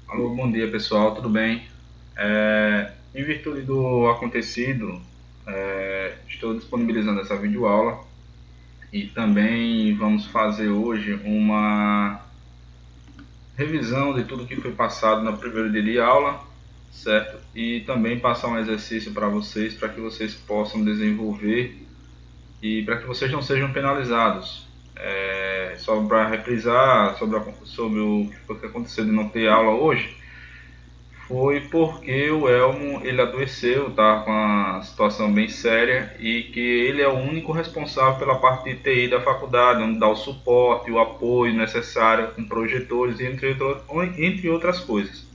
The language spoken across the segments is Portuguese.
Alô, bom dia pessoal, tudo bem? Em virtude do acontecido, estou disponibilizando essa videoaula e também vamos fazer hoje uma revisão de tudo que foi passado no primeiro dia de aula, certo? E também passar um exercício para que vocês possam desenvolver e para que vocês não sejam penalizados. Só para reprisar sobre o que foi que aconteceu de não ter aula hoje. Foi porque o Elmo ele adoeceu, tá com uma situação bem séria e que ele é o único responsável pela parte de TI da faculdade, onde dá o suporte, o apoio necessário com projetores, entre outras coisas.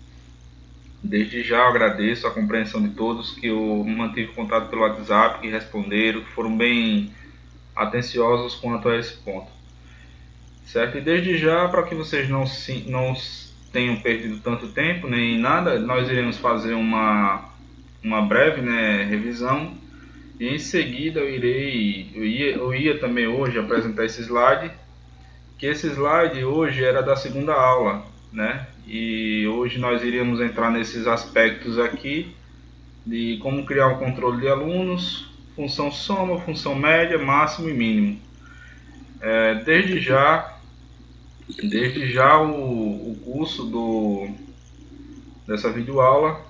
Desde já eu agradeço a compreensão de todos que eu mantive contato pelo WhatsApp, que responderam, que foram bem atenciosos quanto a esse ponto. Certo? E desde já, para que vocês não tenham perdido tanto tempo nem nada, nós iremos fazer uma breve, né, revisão e em seguida eu ia também hoje apresentar esse slide, que esse slide hoje era da segunda aula, né? E hoje nós iríamos entrar nesses aspectos aqui de como criar um controle de alunos, função soma, função média, máximo e mínimo. Desde já o curso dessa videoaula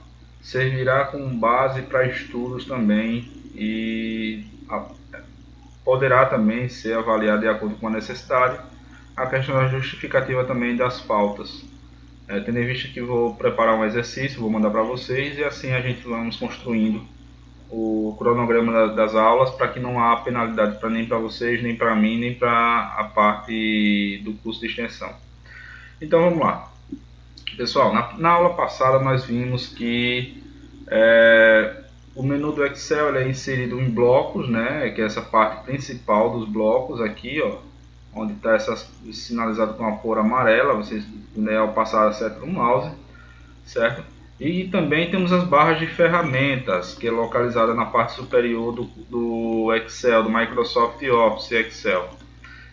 servirá como base para estudos também e poderá também ser avaliado de acordo com a necessidade a questão da justificativa também das faltas. Tendo em vista que vou preparar um exercício, vou mandar para vocês e assim a gente vamos construindo o cronograma das aulas para que não há penalidade nem para vocês, nem para mim, nem para a parte do curso de extensão. Então vamos lá. Pessoal, na aula passada nós vimos que o menu do Excel ele é inserido em blocos, né? Que é essa parte principal dos blocos aqui, ó, onde está sinalizado com a cor amarela. Vocês, né, ao passar acertam no mouse, certo? E também temos as barras de ferramentas, que é localizada na parte superior do Excel, do Microsoft Office Excel.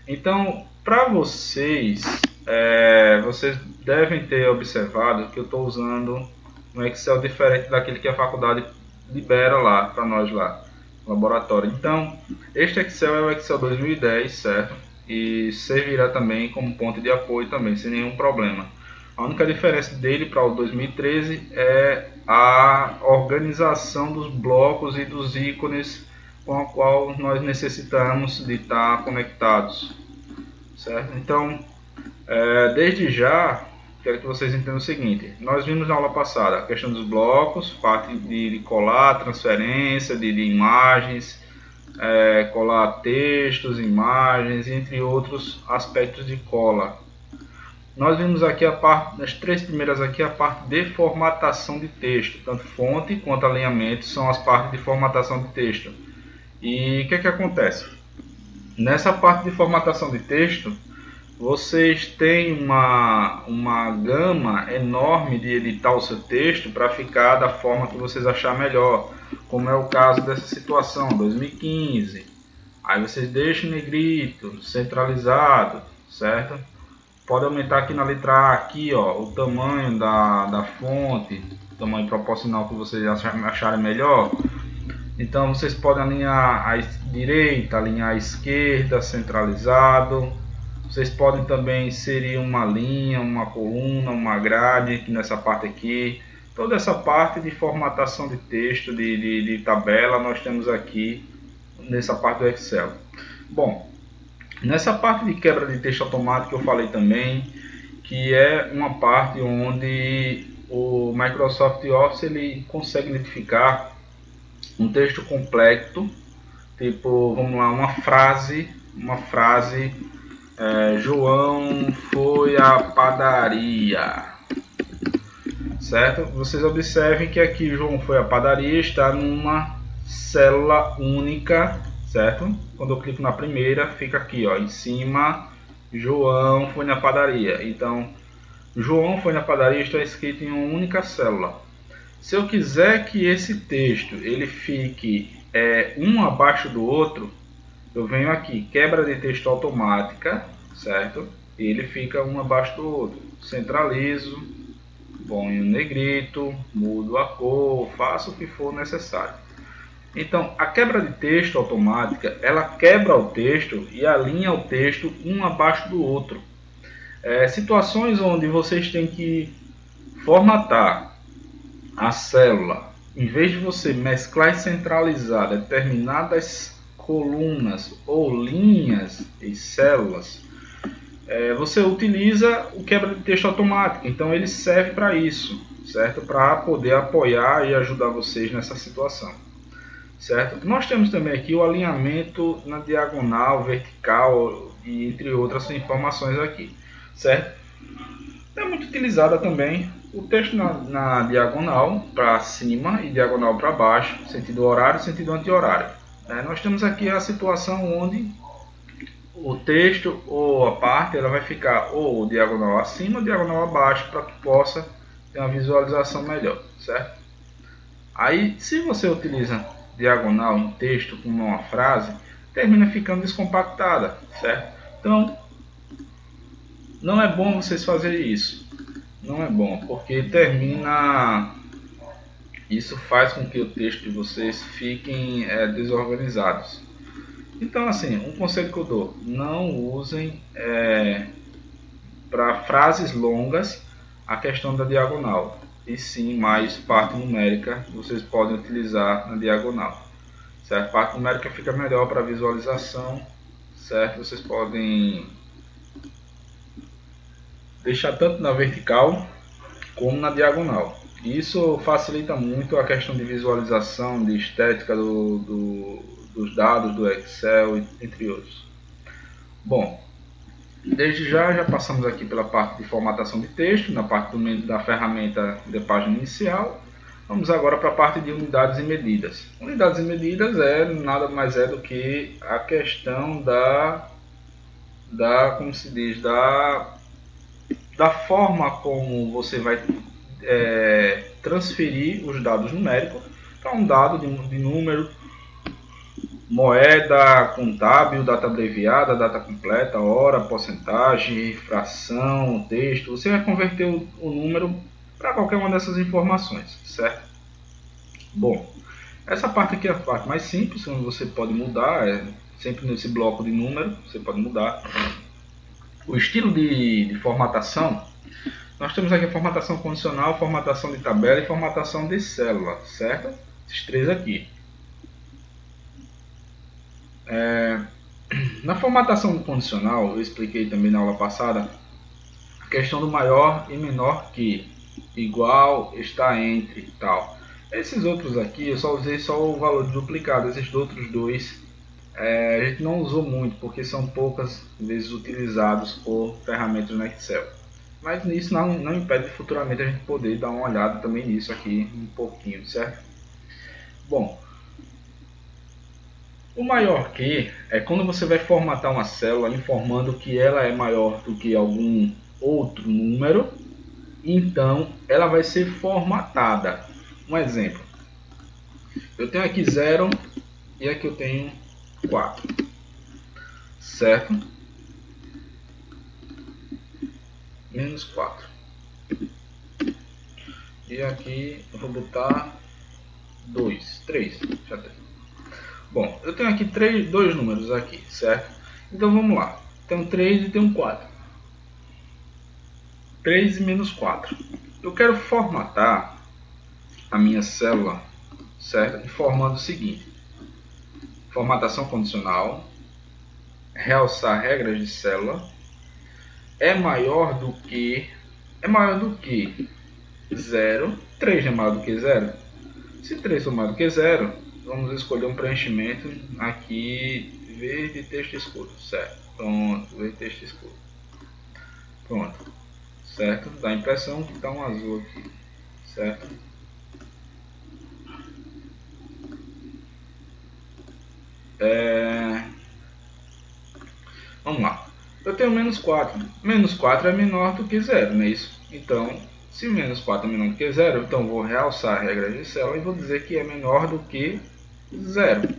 Então, para vocês, vocês devem ter observado que eu estou usando um Excel diferente daquele que a faculdade libera lá para nós lá no laboratório. Então, este Excel é o Excel 2010, certo? E servirá também como ponto de apoio também, sem nenhum problema. A única diferença dele para o 2013 é a organização dos blocos e dos ícones com a qual nós necessitamos de estar conectados, certo? Então, desde já, quero que vocês entendam o seguinte: nós vimos na aula passada a questão dos blocos, parte de colar, transferência de imagens, colar textos, imagens, entre outros aspectos de cola. Nós vimos aqui a parte, as três primeiras aqui, a parte de formatação de texto, tanto fonte quanto alinhamento são as partes de formatação de texto. E o que acontece? Nessa parte de formatação de texto, vocês têm uma gama enorme de editar o seu texto para ficar da forma que vocês achar melhor, como é o caso dessa situação, 2015. Aí vocês deixam negrito, centralizado, certo? Pode aumentar aqui na letra A, aqui, ó, o tamanho da fonte, tamanho proporcional que vocês acharem melhor. Então vocês podem alinhar a direita, alinhar a esquerda, centralizado. Vocês podem também inserir uma linha, uma coluna, uma grade aqui nessa parte aqui. Toda essa parte de formatação de texto, de tabela, nós temos aqui nessa parte do Excel. Bom, nessa parte de quebra de texto automático eu falei também que é uma parte onde o Microsoft Office ele consegue identificar um texto complexo, tipo, vamos lá, uma frase, João foi à padaria, certo? Vocês observem que aqui João foi à padaria está numa célula única, certo? Quando eu clico na primeira, fica aqui, ó, em cima, João foi na padaria. Então, João foi na padaria está escrito em uma única célula. Se eu quiser que esse texto ele fique um abaixo do outro, eu venho aqui, quebra de texto automática, certo? E ele fica um abaixo do outro. Centralizo, ponho negrito, mudo a cor, faço o que for necessário. Então, a quebra de texto automática, ela quebra o texto e alinha o texto um abaixo do outro. Situações onde vocês têm que formatar a célula, em vez de você mesclar e centralizar determinadas colunas ou linhas e células, você utiliza o quebra de texto automático. Então ele serve para isso, certo? Para poder apoiar e ajudar vocês nessa situação, certo? Nós temos também aqui o alinhamento na diagonal, vertical e entre outras informações aqui, certo? É muito utilizada também o texto na diagonal para cima e diagonal para baixo, sentido horário e sentido anti-horário. Nós temos aqui a situação onde o texto ou a parte ela vai ficar ou diagonal acima ou diagonal abaixo para que possa ter uma visualização melhor, certo? Aí, se você utiliza diagonal em texto com uma frase, termina ficando descompactada, certo? Então, não é bom vocês fazerem isso. Não é bom, porque isso faz com que o texto de vocês fiquem desorganizados. Então, assim, um conselho que eu dou: não usem para frases longas a questão da diagonal, e sim mais parte numérica vocês podem utilizar na diagonal, certo? A parte numérica fica melhor para visualização, certo? Vocês podem deixar tanto na vertical como na diagonal. Isso facilita muito a questão de visualização, de estética dos dados do Excel, entre outros. Bom, desde já passamos aqui pela parte de formatação de texto, na parte da ferramenta de página inicial. Vamos agora para a parte de unidades e medidas. Unidades e medidas nada mais do que a questão como se diz, da forma como você vai transferir os dados numéricos para um dado de número, moeda, contábil, data abreviada, data completa, hora, porcentagem, fração, texto. Você vai converter o número para qualquer uma dessas informações, certo? Bom, essa parte aqui é a parte mais simples, onde você pode mudar, sempre nesse bloco de número, você pode mudar. O estilo de formatação, nós temos aqui a formatação condicional, formatação de tabela e formatação de célula, certo? Esses três aqui. Na formatação condicional, eu expliquei também na aula passada, a questão do maior e menor que, igual, está entre e tal. Esses outros aqui, eu só usei só o valor de duplicado, esses outros dois a gente não usou muito, porque são poucas vezes utilizados por ferramentas no Excel. Mas isso não impede futuramente a gente poder dar uma olhada também nisso aqui um pouquinho, certo? Bom, o maior que é quando você vai formatar uma célula informando que ela é maior do que algum outro número, então ela vai ser formatada. Um exemplo, eu tenho aqui 0 e aqui eu tenho 4, certo? Menos 4. E aqui eu vou botar 2, 3, já tem. Bom, eu tenho aqui dois números aqui, certo? Então vamos lá. Tenho 3 e tenho 4. 3 e menos 4. Eu quero formatar a minha célula, certo? Informando o seguinte: formatação condicional, realçar regras de célula, é maior do que 0, 3 é maior do que 0. Se 3 for maior do que 0, vamos escolher um preenchimento aqui, verde texto escuro, certo? Pronto, verde texto escuro. Pronto, certo? Dá a impressão que está um azul aqui, certo? Vamos lá. Eu tenho menos 4. Menos 4 é menor do que 0, não é isso? Então, se menos 4 é menor do que 0, então vou realçar a regra de célula e vou dizer que é menor do que 0.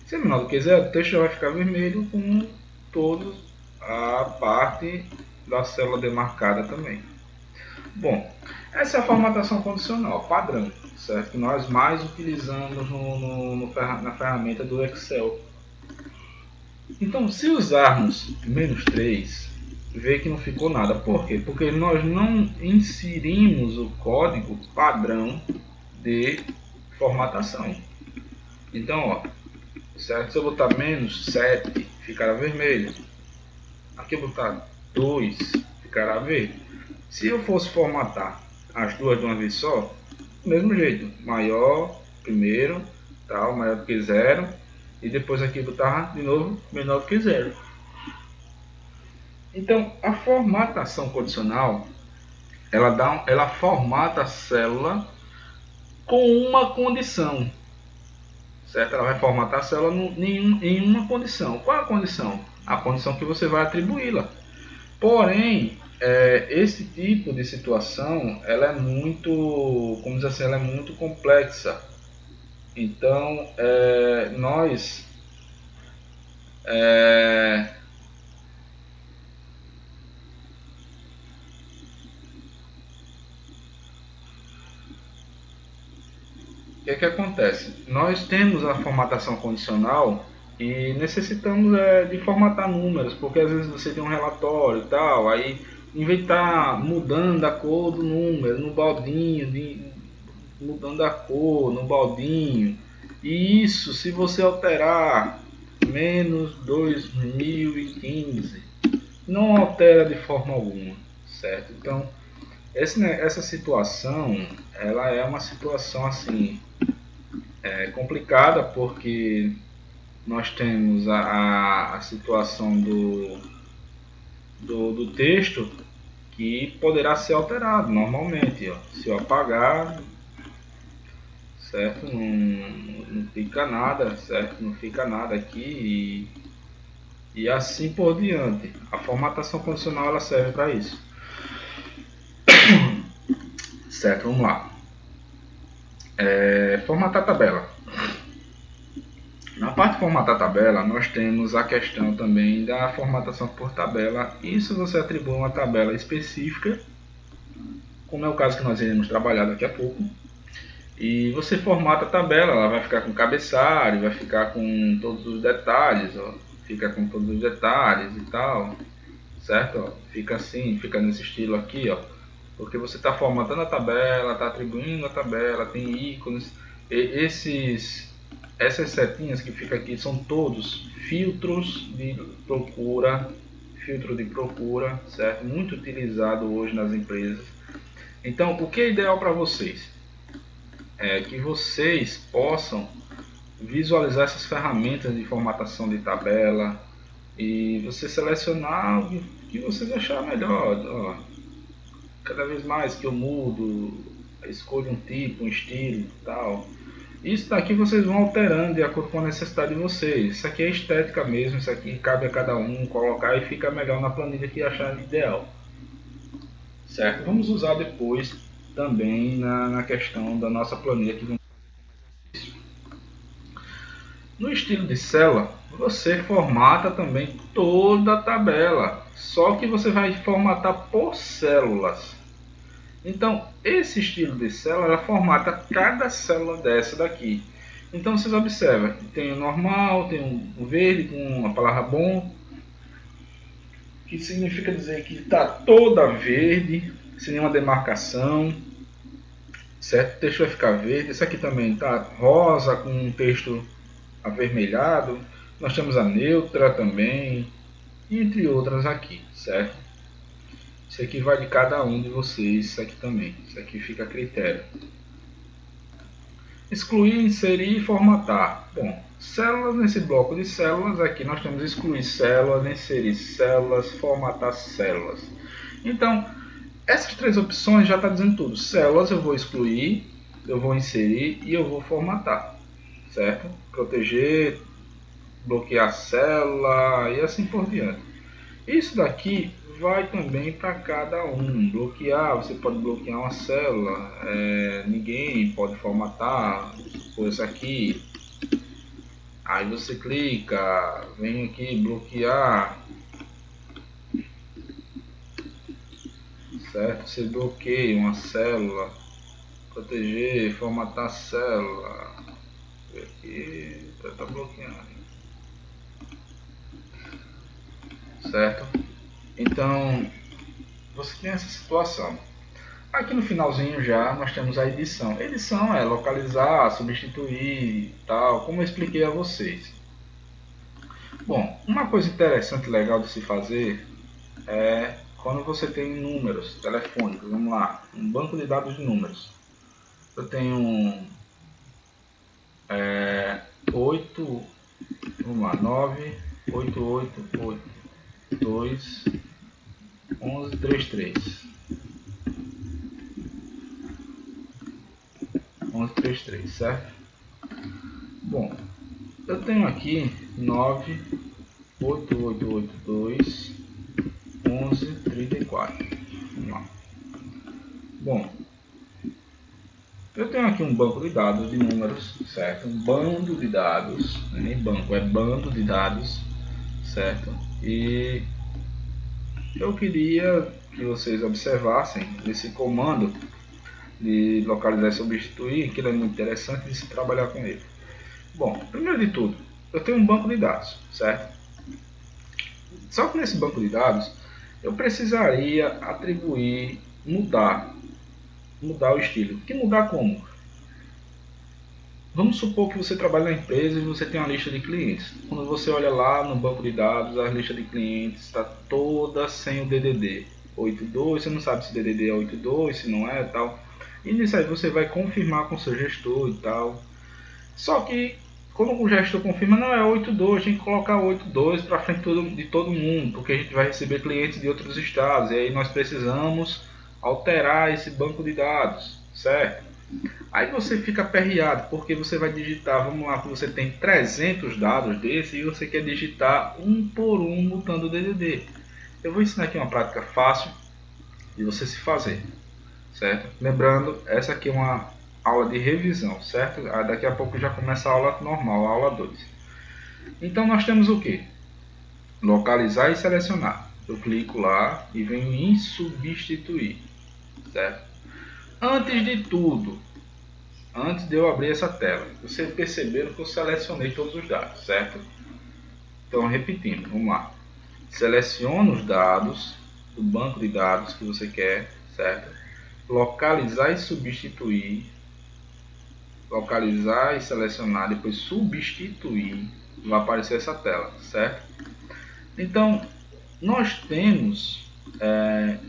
Se é menor do que 0, o texto já vai ficar vermelho com toda a parte da célula demarcada também. Bom, Essa é a formatação condicional, padrão, certo? Que nós mais utilizamos na ferramenta do Excel. Então, se usarmos -3, vê que não ficou nada. Por quê? Porque nós não inserimos o código padrão de formatação. Então, ó, certo? Se eu botar -7, ficará vermelho. Aqui eu botar 2, ficará verde. Se eu fosse formatar as duas de uma vez só, do mesmo jeito, maior primeiro, tal, maior do que 0, e depois aqui botar de novo menor do que 0. Então, a formatação condicional, ela formata a célula com uma condição, certo? Ela vai formatar a célula em uma condição. Qual é a condição? A condição que você vai atribuí-la. Porém, esse tipo de situação, ela é muito, como dizer assim, ela é muito complexa. Então, nós o que acontece? Nós temos a formatação condicional e necessitamos de formatar números, porque às vezes você tem um relatório e tal, aí em vez de estar mudando a cor do número no baldinho, mudando a cor no baldinho, e isso se você alterar -2015, não altera de forma alguma, certo? Então, essa situação, ela é uma situação assim, complicada, porque nós temos a situação do texto que poderá ser alterado normalmente. Ó. Se eu apagar, certo? Não fica nada, certo? Não fica nada aqui e assim por diante. A formatação condicional ela serve para isso. Certo, vamos lá. Formatar a tabela. Na parte de formatar a tabela, nós temos a questão também da formatação por tabela. Isso você atribui uma tabela específica, como é o caso que nós iremos trabalhar daqui a pouco. E você formata a tabela, ela vai ficar com cabeçalho, vai ficar com todos os detalhes, ó, fica com todos os detalhes e tal, certo? Ó, fica assim, fica nesse estilo aqui, ó, porque você está formatando a tabela, está atribuindo a tabela, tem ícones, essas setinhas que fica aqui são todos filtros de procura, certo? Muito utilizado hoje nas empresas. Então, o que é ideal para vocês? É que vocês possam visualizar essas ferramentas de formatação de tabela e você selecionar o que vocês acharem melhor. Ó, cada vez mais que eu mudo, escolho um tipo, um estilo e tal. Isso daqui vocês vão alterando de acordo com a necessidade de vocês. Isso aqui é estética mesmo, isso aqui cabe a cada um colocar e fica melhor na planilha que achar ideal. Certo? Vamos usar depois também na questão da nossa planilha que vamos fazer como exercício. No estilo de célula, você formata também toda a tabela, só que você vai formatar por células. Então, esse estilo de célula formata cada célula dessa daqui. Então, vocês observam, tem o normal, tem o verde com a palavra bom, que significa dizer que está toda verde, sem nenhuma demarcação, certo? O texto vai ficar verde. Esse aqui também está rosa, com um texto avermelhado. Nós temos a neutra também, entre outras aqui, certo? Isso aqui vai de cada um de vocês, isso aqui também. Isso aqui fica a critério. Excluir, inserir e formatar. Bom, células, nesse bloco de células aqui nós temos excluir células, inserir células, formatar células. Então, essas três opções já está dizendo tudo. Células eu vou excluir, eu vou inserir e eu vou formatar, certo? Proteger, bloquear a célula e assim por diante. Isso daqui vai também para cada um. Bloquear, você pode bloquear uma célula, ninguém pode formatar, coisa aqui. Aí você clica, vem aqui bloquear, certo? Você bloqueia uma célula, proteger, formatar a célula. Aqui tá bloqueando, certo? Então você tem essa situação. Aqui no finalzinho já nós temos a edição. Edição é localizar, substituir, tal, como eu expliquei a vocês. Bom, uma coisa interessante e legal de se fazer é quando você tem números telefônicos. Vamos lá, um banco de dados de números. Eu tenho 8, vamos lá, 9, 8, 8, 8, 2, 11, 3, 3. 11, 3, 3, certo? Bom, eu tenho aqui 9, 8, 8, 8, 2, 11, 34. Vamos lá. Bom, eu tenho aqui um banco de dados de números, certo? Um bando de dados, não é nem banco, é bando de dados, certo? E eu queria que vocês observassem esse comando de localizar e substituir, que ele é muito interessante de se trabalhar com ele. Bom, primeiro de tudo, eu tenho um banco de dados, certo? Só que nesse banco de dados eu precisaria atribuir, mudar o estilo. Que mudar como? Vamos supor que você trabalha na empresa e você tem uma lista de clientes. Quando você olha lá no banco de dados, a lista de clientes está toda sem o DDD 82, você não sabe se DDD é 82, se não é, tal. E nisso aí você vai confirmar com o seu gestor e tal. Só que quando o gestor confirma, não é 82, a gente colocar 82 para frente de todo mundo, porque a gente vai receber clientes de outros estados, e aí nós precisamos alterar esse banco de dados, certo? Aí você fica aperreado, porque você vai digitar, vamos lá, que você tem 300 dados desse e você quer digitar um por um mutando o DDD. Eu vou ensinar aqui uma prática fácil de você se fazer, certo? Lembrando, essa aqui é uma aula de revisão, certo? Daqui a pouco já começa a aula normal, a aula 2. Então nós temos o que? Localizar e selecionar. Eu clico lá e venho em substituir, certo? Antes de tudo, antes de eu abrir essa tela, vocês perceberam que eu selecionei todos os dados, certo? Então repetindo, vamos lá. Seleciona os dados do banco de dados que você quer, certo? Localizar e substituir, localizar e selecionar, depois substituir, vai aparecer essa tela, certo? Então, nós temos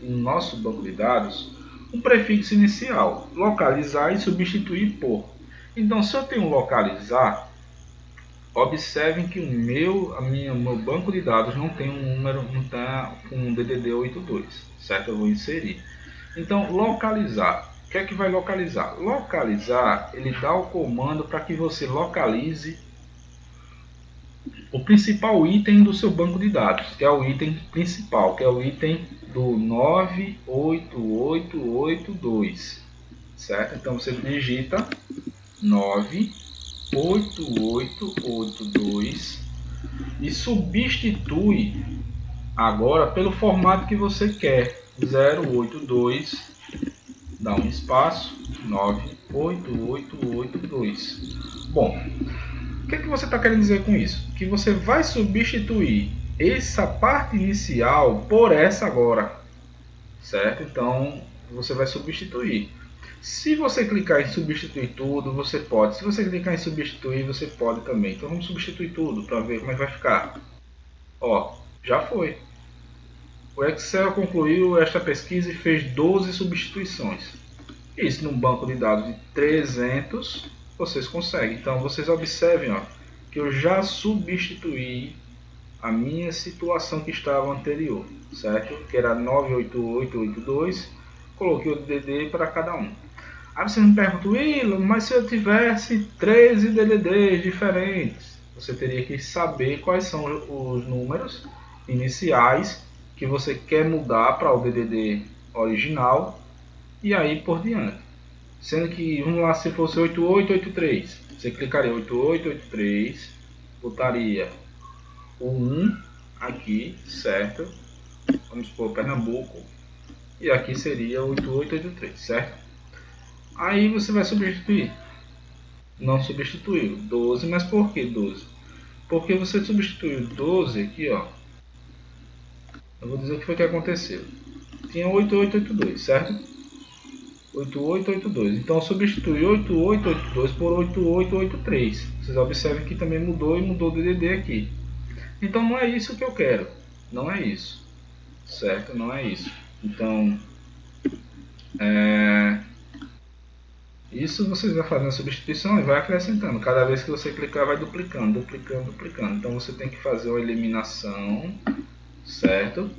no nosso banco de dados um prefixo inicial, localizar e substituir por. Então, se eu tenho localizar, observem que o meu banco de dados não tem um número, não está com um DDD 82, certo? Eu vou inserir. Então, localizar. O que é que vai localizar? Localizar, ele dá o comando para que você localize o principal item do seu banco de dados, que é o item principal, que é o item do 98882, certo? Então você digita 98882 e substitui agora pelo formato que você quer, 082, dá um espaço, 98882. Bom, o que você está querendo dizer com isso? Que você vai substituir essa parte inicial por essa agora, certo? Então você vai substituir. Se você clicar em substituir tudo, você pode. Se você clicar em substituir, você pode também. Então vamos substituir tudo para ver como é que vai ficar. Ó, já foi. O Excel concluiu esta pesquisa e fez 12 substituições. Isso num banco de dados de 300, vocês conseguem. Então vocês observem, ó, que eu já substituí a minha situação que estava anterior, certo? Que era 98882, coloquei o DDD para cada um. Aí você me pergunta, Willan, mas se eu tivesse 13 DDDs diferentes, você teria que saber quais são os números iniciais que você quer mudar para o DDD original e aí por diante. Sendo que, vamos lá, se fosse 8883, você clicaria 8883, botaria o 1 aqui, certo? Vamos supor Pernambuco, e aqui seria 8883, certo? Aí você vai substituir. Não substituiu 12, mas por que 12? Porque você substituiu 12 aqui, ó. Eu vou dizer o que foi que aconteceu. Tinha 8882, certo? 8882. Então substitui 8882 por 8883. Vocês observem que também mudou e mudou o DDD aqui. Então não é isso que eu quero. Não é isso. Certo? Não é isso. Então, isso vocês vão fazendo a substituição e vai acrescentando. Cada vez que você clicar, vai duplicando, duplicando, duplicando. Então você tem que fazer uma eliminação, certo?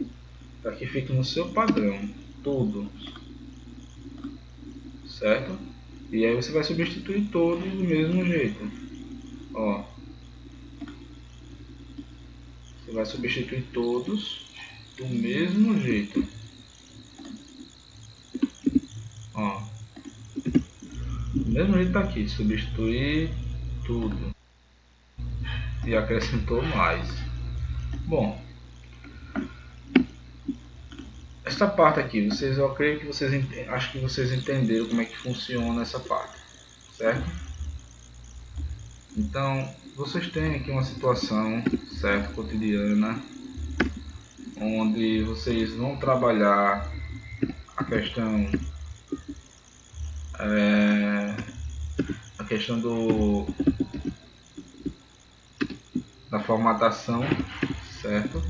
Para que fique no seu padrão, tudo, certo? E aí você vai substituir todos do mesmo jeito. Ó, você vai substituir todos do mesmo jeito. Ó, do mesmo jeito tá aqui, substituir tudo e acrescentou mais. Bom, esta parte aqui, eu creio que acho que vocês entenderam como é que funciona essa parte, certo? Então, vocês têm aqui uma situação, certo, cotidiana, onde vocês vão trabalhar a questão da formatação, certo?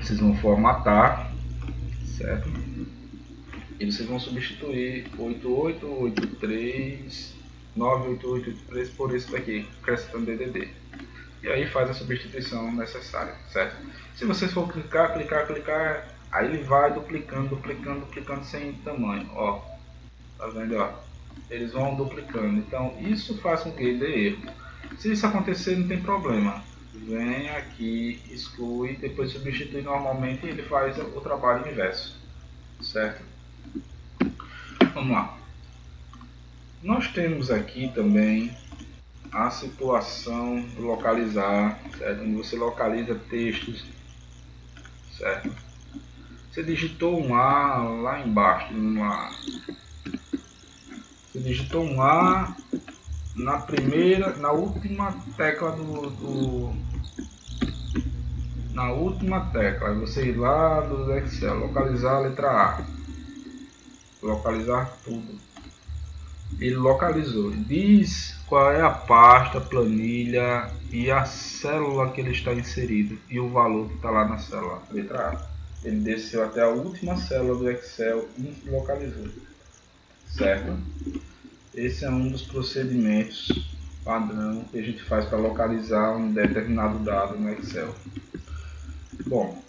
Vocês vão formatar, certo? E vocês vão substituir 8883, 98883 por isso daqui, acrescentando DDD. E aí faz a substituição necessária, certo? Se vocês for clicar, aí ele vai duplicando, duplicando, duplicando sem tamanho, ó. Tá vendo, ó? Eles vão duplicando. Então isso faz com que ele dê erro. Se isso acontecer, não tem problema. Vem aqui, exclui, depois substitui normalmente e ele faz o trabalho inverso, certo? Vamos lá. Nós temos aqui também a situação do localizar, certo? Onde você localiza textos, certo? Você digitou um A lá embaixo, você digitou um A na última tecla na última tecla, você ir lá do Excel, localizar a letra A, localizar tudo. Ele localizou, diz qual é a pasta, planilha e a célula que ele está inserido e o valor que está lá na célula, letra A. Ele desceu até a última célula do Excel e localizou, certo? Esse é um dos procedimentos padrão que a gente faz para localizar um determinado dado no Excel. Bom,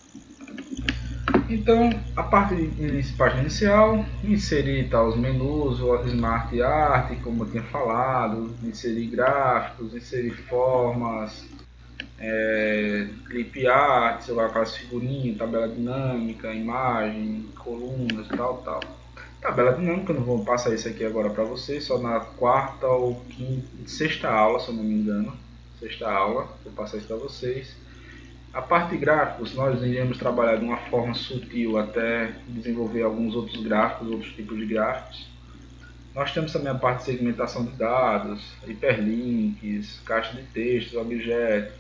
então a parte de página inicial, inserir tá, os menus, o Smart Art, como eu tinha falado, inserir gráficos, inserir formas, clip art, sei lá, aquelas figurinhas, tabela dinâmica, imagem, colunas, tal. Tabela dinâmica, não vou passar isso aqui agora para vocês, só na quarta ou sexta aula, se eu não me engano. Sexta aula, vou passar isso para vocês. A parte de gráficos, nós iremos trabalhar de uma forma sutil até desenvolver alguns outros gráficos, outros tipos de gráficos. Nós temos também a parte de segmentação de dados, hiperlinks, caixa de textos, objetos.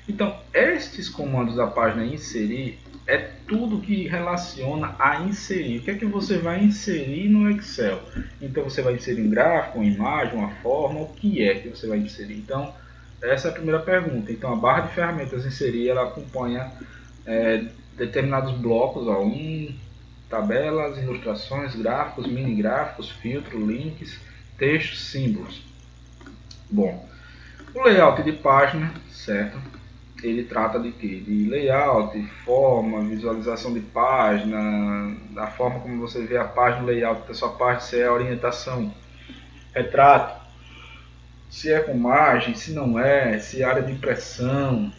Então, estes comandos da página inserir é tudo que relaciona a inserir. O que é que você vai inserir no Excel? Então, você vai inserir um gráfico, uma imagem, uma forma, o que é que você vai inserir? Então, essa é a primeira pergunta. Então, a barra de ferramentas inserir, ela acompanha determinados blocos, ó, tabelas, ilustrações, gráficos, mini gráficos, filtros, links, textos, símbolos. Bom, o layout de página, certo? Ele trata de quê? De layout, forma, visualização de página, da forma como você vê a página, o layout da sua página, se é orientação, retrato, se é com margem, se não é, se é área de impressão.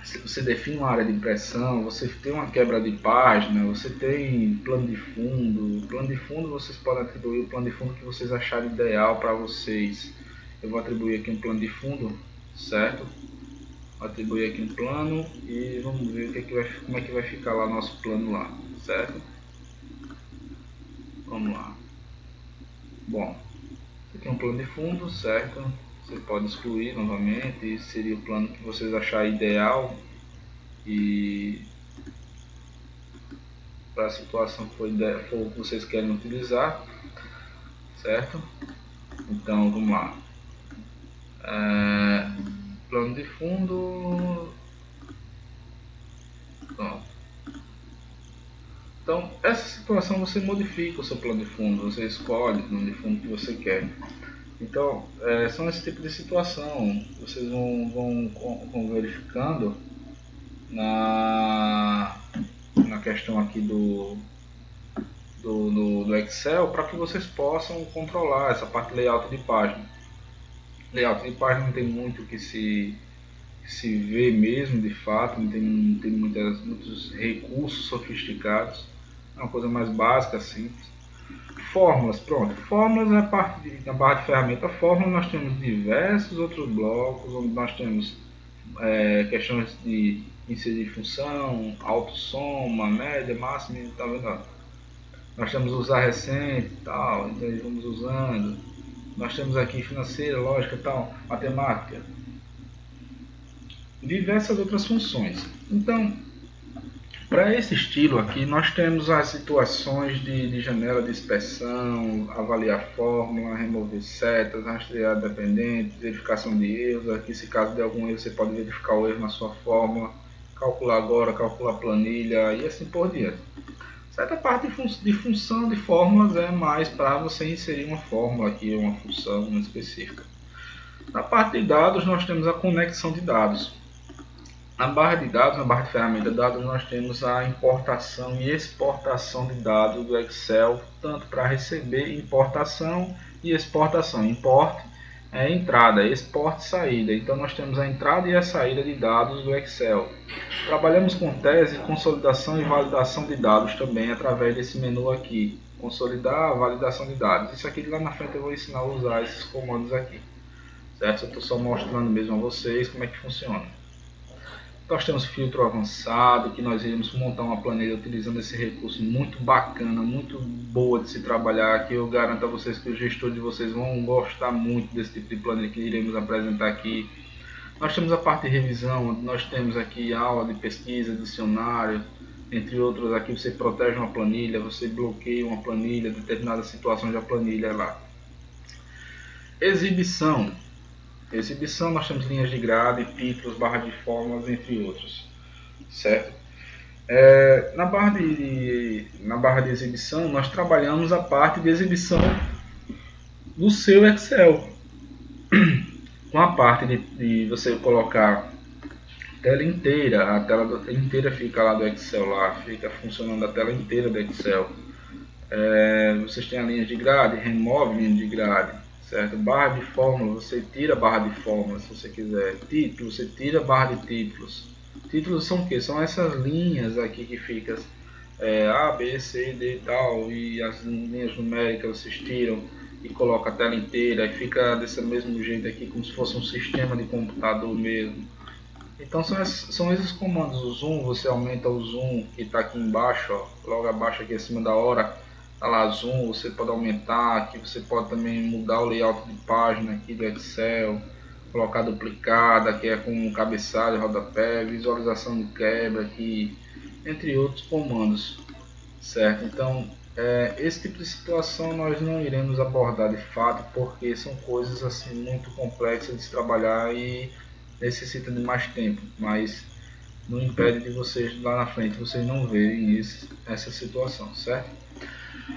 Se você define uma área de impressão, você tem uma quebra de página, você tem plano de fundo. Plano de fundo vocês podem atribuir o plano de fundo que vocês acharem ideal para vocês. eu vou atribuir aqui um plano de fundo, certo? Vou atribuir aqui um plano e vamos ver como é que vai ficar lá nosso plano lá, certo? Vamos lá. Bom, aqui é um plano de fundo, certo? Você pode excluir novamente, esse seria o plano que vocês acharem ideal e para a situação que for o que vocês querem utilizar, certo? Então vamos lá. Plano de fundo. Pronto. Então essa situação você modifica o seu plano de fundo, você escolhe o plano de fundo que você quer. Então são esse tipo de situação, vocês vão verificando na questão aqui do Excel, para que vocês possam controlar essa parte de layout de página. Layout de página não tem muito que se ver mesmo, de fato, não tem muitos recursos sofisticados, é uma coisa mais básica, simples. Fórmulas, pronto. Fórmulas é a parte da barra de ferramenta fórmula. Nós temos diversos outros blocos, onde nós temos questões de inserir função, autossoma, média, máxima, tá vendo? Nós temos usar recente, tal, então vamos usando. Nós temos aqui financeira, lógica, tal, matemática, diversas outras funções. Então, para esse estilo aqui, nós temos as situações de janela de inspeção, avaliar fórmula, remover setas, rastrear dependentes, verificação de erros. Aqui, se caso de algum erro, você pode verificar o erro na sua fórmula, calcular agora, calcular planilha e assim por diante. Certa parte de função de fórmulas é mais para você inserir uma fórmula aqui, uma função específica. Na parte de dados, nós temos a conexão de dados. Na barra de dados, na barra de ferramenta de dados, nós temos a importação e exportação de dados do Excel, tanto para receber importação e exportação. Import é entrada, export saída. Então nós temos a entrada e a saída de dados do Excel. Trabalhamos com tese, consolidação e validação de dados também através desse menu aqui. Consolidar, validação de dados. Isso aqui lá na frente eu vou ensinar a usar esses comandos aqui. Certo? Eu estou só mostrando mesmo a vocês como é que funciona. Nós temos filtro avançado, que nós iremos montar uma planilha utilizando esse recurso muito bacana, muito boa de se trabalhar, que eu garanto a vocês que os gestores de vocês vão gostar muito desse tipo de planilha que iremos apresentar aqui. Nós temos a parte de revisão, onde nós temos aqui aula de pesquisa, dicionário, entre outros. Aqui você protege uma planilha, você bloqueia uma planilha, determinadas situações da planilha lá. Exibição. Exibição, nós temos linhas de grade, títulos, barra de fórmulas, entre outros, certo? Na barra de exibição, nós trabalhamos a parte de exibição do seu Excel, com a parte de você colocar tela inteira, a tela inteira fica lá do Excel, lá fica funcionando a tela inteira do Excel. Vocês têm a linha de grade, remove linha de grade. Certo? Barra de fórmula, você tira a barra de fórmula se você quiser. Título, você tira a barra de títulos. Títulos são o que? São essas linhas aqui que ficam A, B, C, D e tal. E as linhas numéricas vocês tiram e colocam a tela inteira. E fica desse mesmo jeito aqui, como se fosse um sistema de computador mesmo. Então são esses comandos. O zoom, você aumenta o zoom que está aqui embaixo, ó, logo abaixo aqui acima da hora. Tá lá, zoom, você pode aumentar aqui, você pode também mudar o layout de página aqui do Excel, colocar duplicada, que é com cabeçalho, rodapé, visualização de quebra aqui, entre outros comandos, certo? Então, esse tipo de situação nós não iremos abordar de fato, porque são coisas assim muito complexas de se trabalhar e necessita de mais tempo, mas não impede de vocês lá na frente vocês não verem essa situação, certo?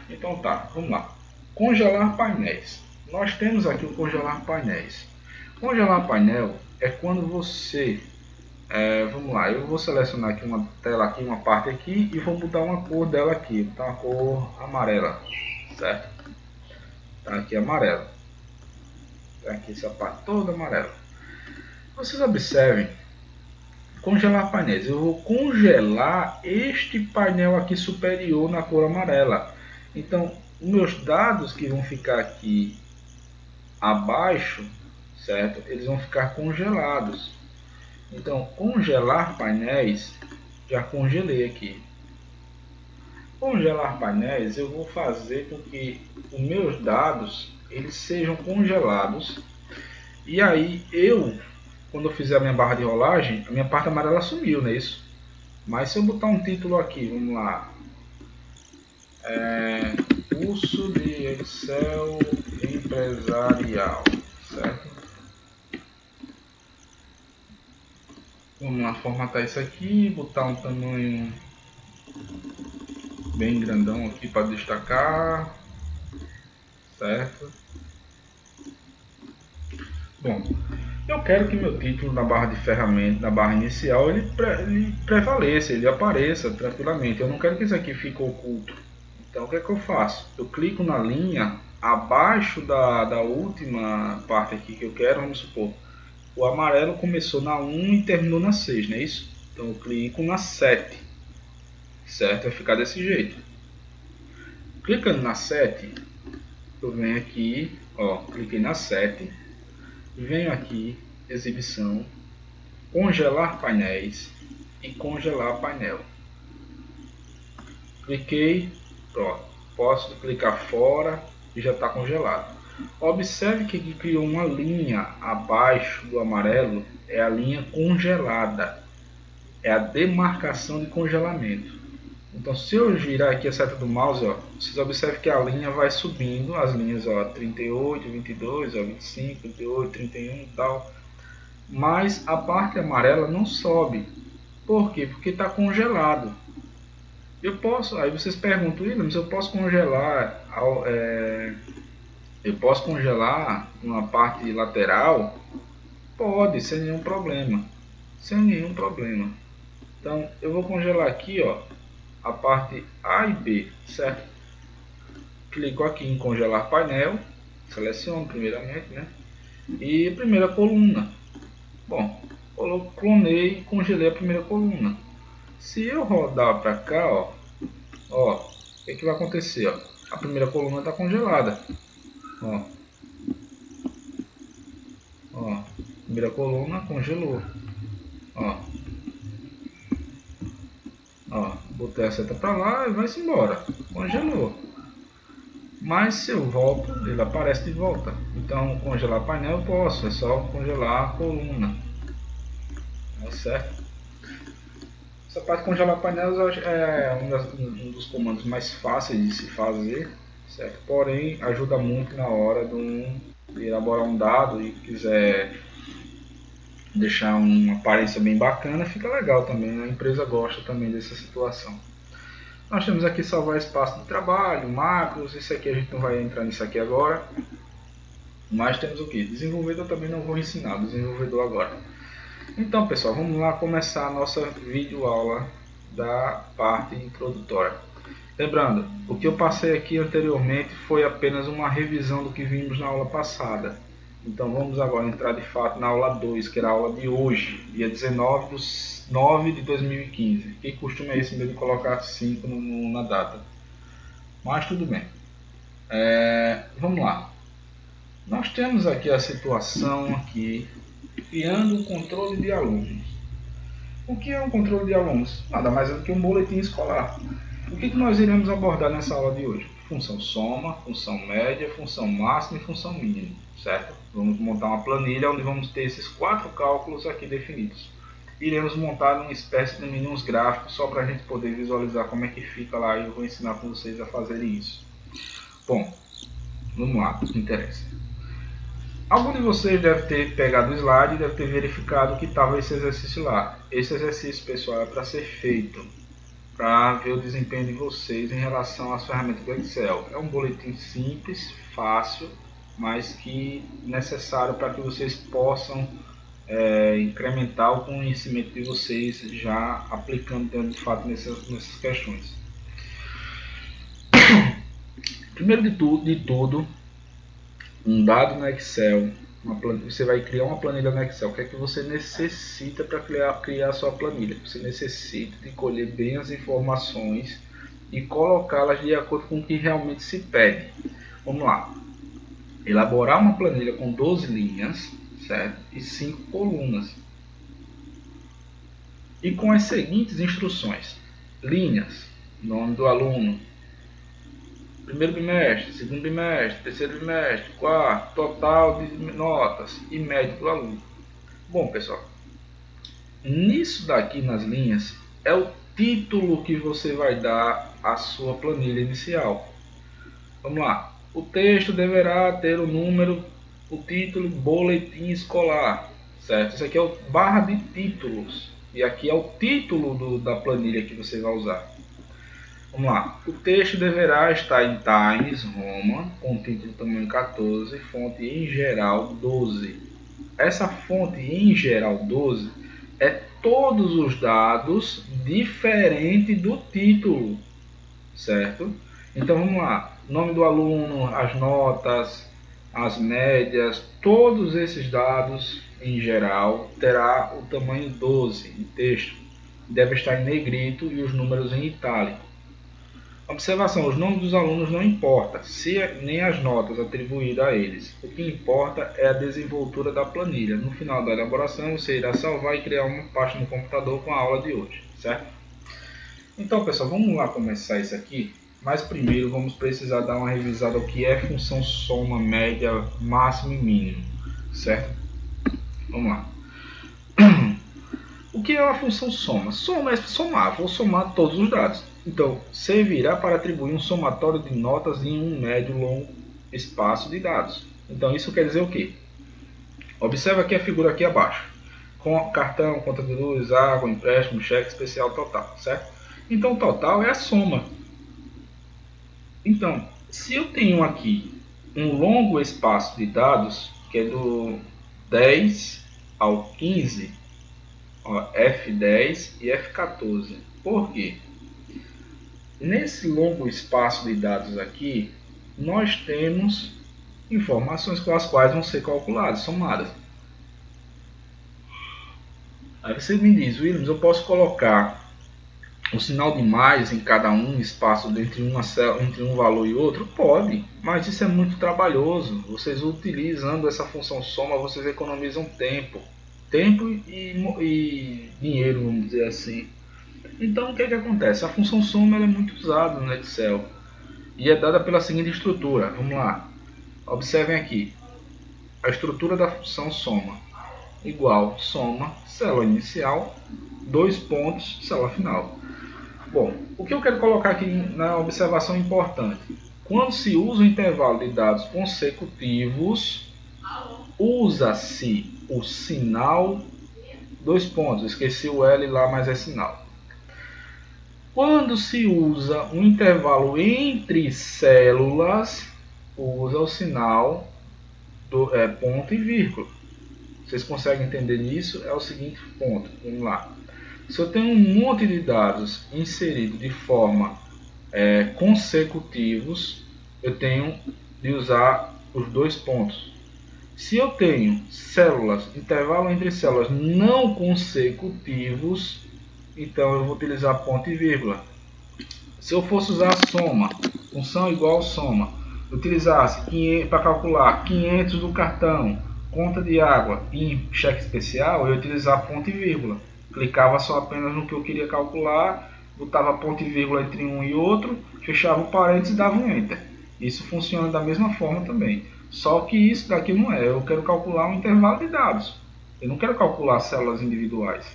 Então tá, vamos lá. Congelar painéis. Nós temos aqui o congelar painéis. Congelar painel é quando você... vamos lá, eu vou selecionar aqui uma tela, aqui, uma parte aqui, e vou mudar uma cor dela aqui. Tá uma cor amarela, certo? Tá aqui amarela. Tá aqui essa parte toda amarela. Vocês observem. Congelar painéis. Eu vou congelar este painel aqui superior na cor amarela. Então, meus dados que vão ficar aqui abaixo, certo? Eles vão ficar congelados. Então, congelar painéis, já congelei aqui. Congelar painéis, eu vou fazer com que os meus dados eles sejam congelados. E aí quando eu fizer a minha barra de rolagem, a minha parte amarela sumiu, não é isso? Mas se eu botar um título aqui, vamos lá, curso de Excel empresarial, certo? Vamos lá, formatar isso aqui, botar um tamanho bem grandão aqui para destacar, certo? Bom, eu quero que meu título na barra de ferramenta, na barra inicial, ele prevaleça, ele apareça tranquilamente. Eu não quero que isso aqui fique oculto. Então o que é que eu faço? Eu clico na linha abaixo da última parte aqui que eu quero, vamos supor. O amarelo começou na 1 e terminou na 6, não é isso? Então eu clico na 7, certo? Vai ficar desse jeito. Clicando na 7, eu venho aqui, ó, cliquei na 7, venho aqui, exibição, congelar painéis e congelar painel. Cliquei, pronto. Posso clicar fora e já está congelado. Observe que aqui criou uma linha abaixo do amarelo, é a linha congelada, é a demarcação de congelamento. Então, se eu girar aqui a seta do mouse, ó, vocês observam que a linha vai subindo, as linhas, ó, 38, 22, ó, 25, 28, 31 e tal. Mas a parte amarela não sobe. Por quê? Porque está congelado. Eu posso, aí vocês perguntam, Williams, eu posso congelar, uma parte lateral? Pode, sem nenhum problema. Sem nenhum problema. Então, eu vou congelar aqui, ó, a parte A e B, certo? Clico aqui em congelar painel, seleciono primeiramente, né? E primeira coluna. Bom, clonei e congelei a primeira coluna. Se eu rodar para cá, ó, o que vai acontecer? Ó? A primeira coluna está congelada. Ó, primeira coluna congelou. Ó, botei a seta para lá e vai-se embora. Congelou. Mas se eu volto, ele aparece de volta. Então, congelar painel eu posso, é só congelar a coluna. Tá certo? Essa parte de congelar painéis é um dos comandos mais fáceis de se fazer, certo? Porém, ajuda muito na hora de elaborar um dado e quiser deixar uma aparência bem bacana, fica legal também, né? A empresa gosta também dessa situação. Nós temos aqui salvar espaço de trabalho, macros, isso aqui a gente não vai entrar nisso aqui agora. Mas temos o que? Desenvolvedor também não vou ensinar, desenvolvedor agora. Então pessoal, vamos lá começar a nossa videoaula da parte introdutória. Lembrando, o que eu passei aqui anteriormente foi apenas uma revisão do que vimos na aula passada. Então vamos agora entrar de fato na aula 2, que era a aula de hoje, dia 19 de 9 de 2015. Que costume é esse mesmo de colocar 5 na data. Mas tudo bem. Vamos lá. Nós temos aqui a situação aqui, criando um controle de alunos. O que é um controle de alunos? Nada mais é do que um boletim escolar. O que nós iremos abordar nessa aula de hoje? Função soma, função média, função máxima e função mínima, certo? Vamos montar uma planilha onde vamos ter esses 4 cálculos aqui definidos. Iremos montar uma espécie de mínimos gráficos só para a gente poder visualizar como é que fica lá e eu vou ensinar com vocês a fazerem isso. Bom, vamos lá, o que interessa. Algum de vocês deve ter pegado o slide e deve ter verificado que estava esse exercício lá. Esse exercício, pessoal, é para ser feito para ver o desempenho de vocês em relação às ferramentas do Excel. É um boletim simples, fácil, mas que necessário para que vocês possam incrementar o conhecimento de vocês já aplicando de fato nessas questões. Primeiro de tudo, um dado no Excel, você vai criar uma planilha no Excel. O que é que você necessita para criar a sua planilha? Você necessita de colher bem as informações e colocá-las de acordo com o que realmente se pede. Vamos lá. Elaborar uma planilha com 12 linhas, certo? E 5 colunas. E com as seguintes instruções: linhas, nome do aluno, primeiro bimestre, segundo bimestre, terceiro bimestre, quarto, total de notas e média do aluno. Bom, pessoal, nisso daqui nas linhas é o título que você vai dar à sua planilha inicial. Vamos lá. O texto deverá ter o número, o título, boletim escolar, certo? Isso aqui é o barra de títulos. E aqui é o título da planilha que você vai usar. Vamos lá. O texto deverá estar em Times Roman, com título tamanho 14, fonte em geral 12. Essa fonte em geral 12 é todos os dados diferente do título, certo? Então vamos lá. Nome do aluno, as notas, as médias, todos esses dados em geral terá o tamanho 12 em texto. Deve estar em negrito e os números em itálico. Observação: os nomes dos alunos não importa, nem as notas atribuídas a eles. O que importa é a desenvoltura da planilha. No final da elaboração, você irá salvar e criar uma pasta no computador com a aula de hoje, certo? Então, pessoal, vamos lá começar isso aqui. Mas primeiro vamos precisar dar uma revisada ao que é função soma, média, máximo e mínimo, certo? Vamos lá. O que é a função soma? Soma é somar, vou somar todos os dados. Então, servirá para atribuir um somatório de notas em um médio ou longo espaço de dados. Então, isso quer dizer o quê? Observa aqui a figura aqui abaixo. Com cartão, conta de luz, água, empréstimo, cheque especial, total, certo? Então, total é a soma. Então, se eu tenho aqui um longo espaço de dados, que é do 10 ao 15, ó, F10 e F14. Por quê? Nesse longo espaço de dados aqui, nós temos informações com as quais vão ser calculadas, somadas. Aí você me diz, Williams, eu posso colocar o sinal de mais em cada um espaço entre um valor e outro? Pode, mas isso é muito trabalhoso. Vocês utilizando essa função soma, vocês economizam tempo e dinheiro, vamos dizer assim. Então o que acontece? A função soma ela é muito usada no Excel e é dada pela seguinte estrutura. Vamos lá, observem aqui a estrutura da função soma: igual soma, célula inicial, 2 pontos, célula final. Bom, o que eu quero colocar aqui na observação importante: quando se usa o intervalo de dados consecutivos, usa-se o sinal 2 pontos. Esqueci o L lá, mas é sinal. Quando se usa um intervalo entre células, usa o sinal ponto e vírgula. Vocês conseguem entender isso? É o seguinte ponto. Vamos lá. Se eu tenho um monte de dados inseridos de forma consecutivos, eu tenho de usar os 2 pontos. Se eu tenho células, intervalo entre células não consecutivos, então eu vou utilizar ponto e vírgula. Se eu fosse usar soma, função igual soma, utilizasse para calcular 500 do cartão, conta de água e cheque especial, eu ia utilizar ponto e vírgula. Clicava só apenas no que eu queria calcular, botava ponto e vírgula entre um e outro, fechava o parênteses e dava um enter. Isso funciona da mesma forma também. Só que isso daqui não é. Eu quero calcular um intervalo de dados. Eu não quero calcular células individuais,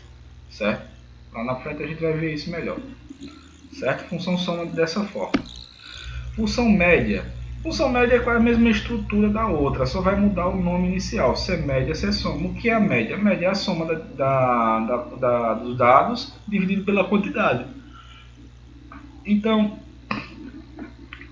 certo? Lá na frente a gente vai ver isso melhor, certo? Função soma dessa forma. Função média. Função média é a mesma estrutura da outra, só vai mudar o nome inicial. Se é média, se é soma. O que é a média? A média é a soma dos dados dividido pela quantidade. Então,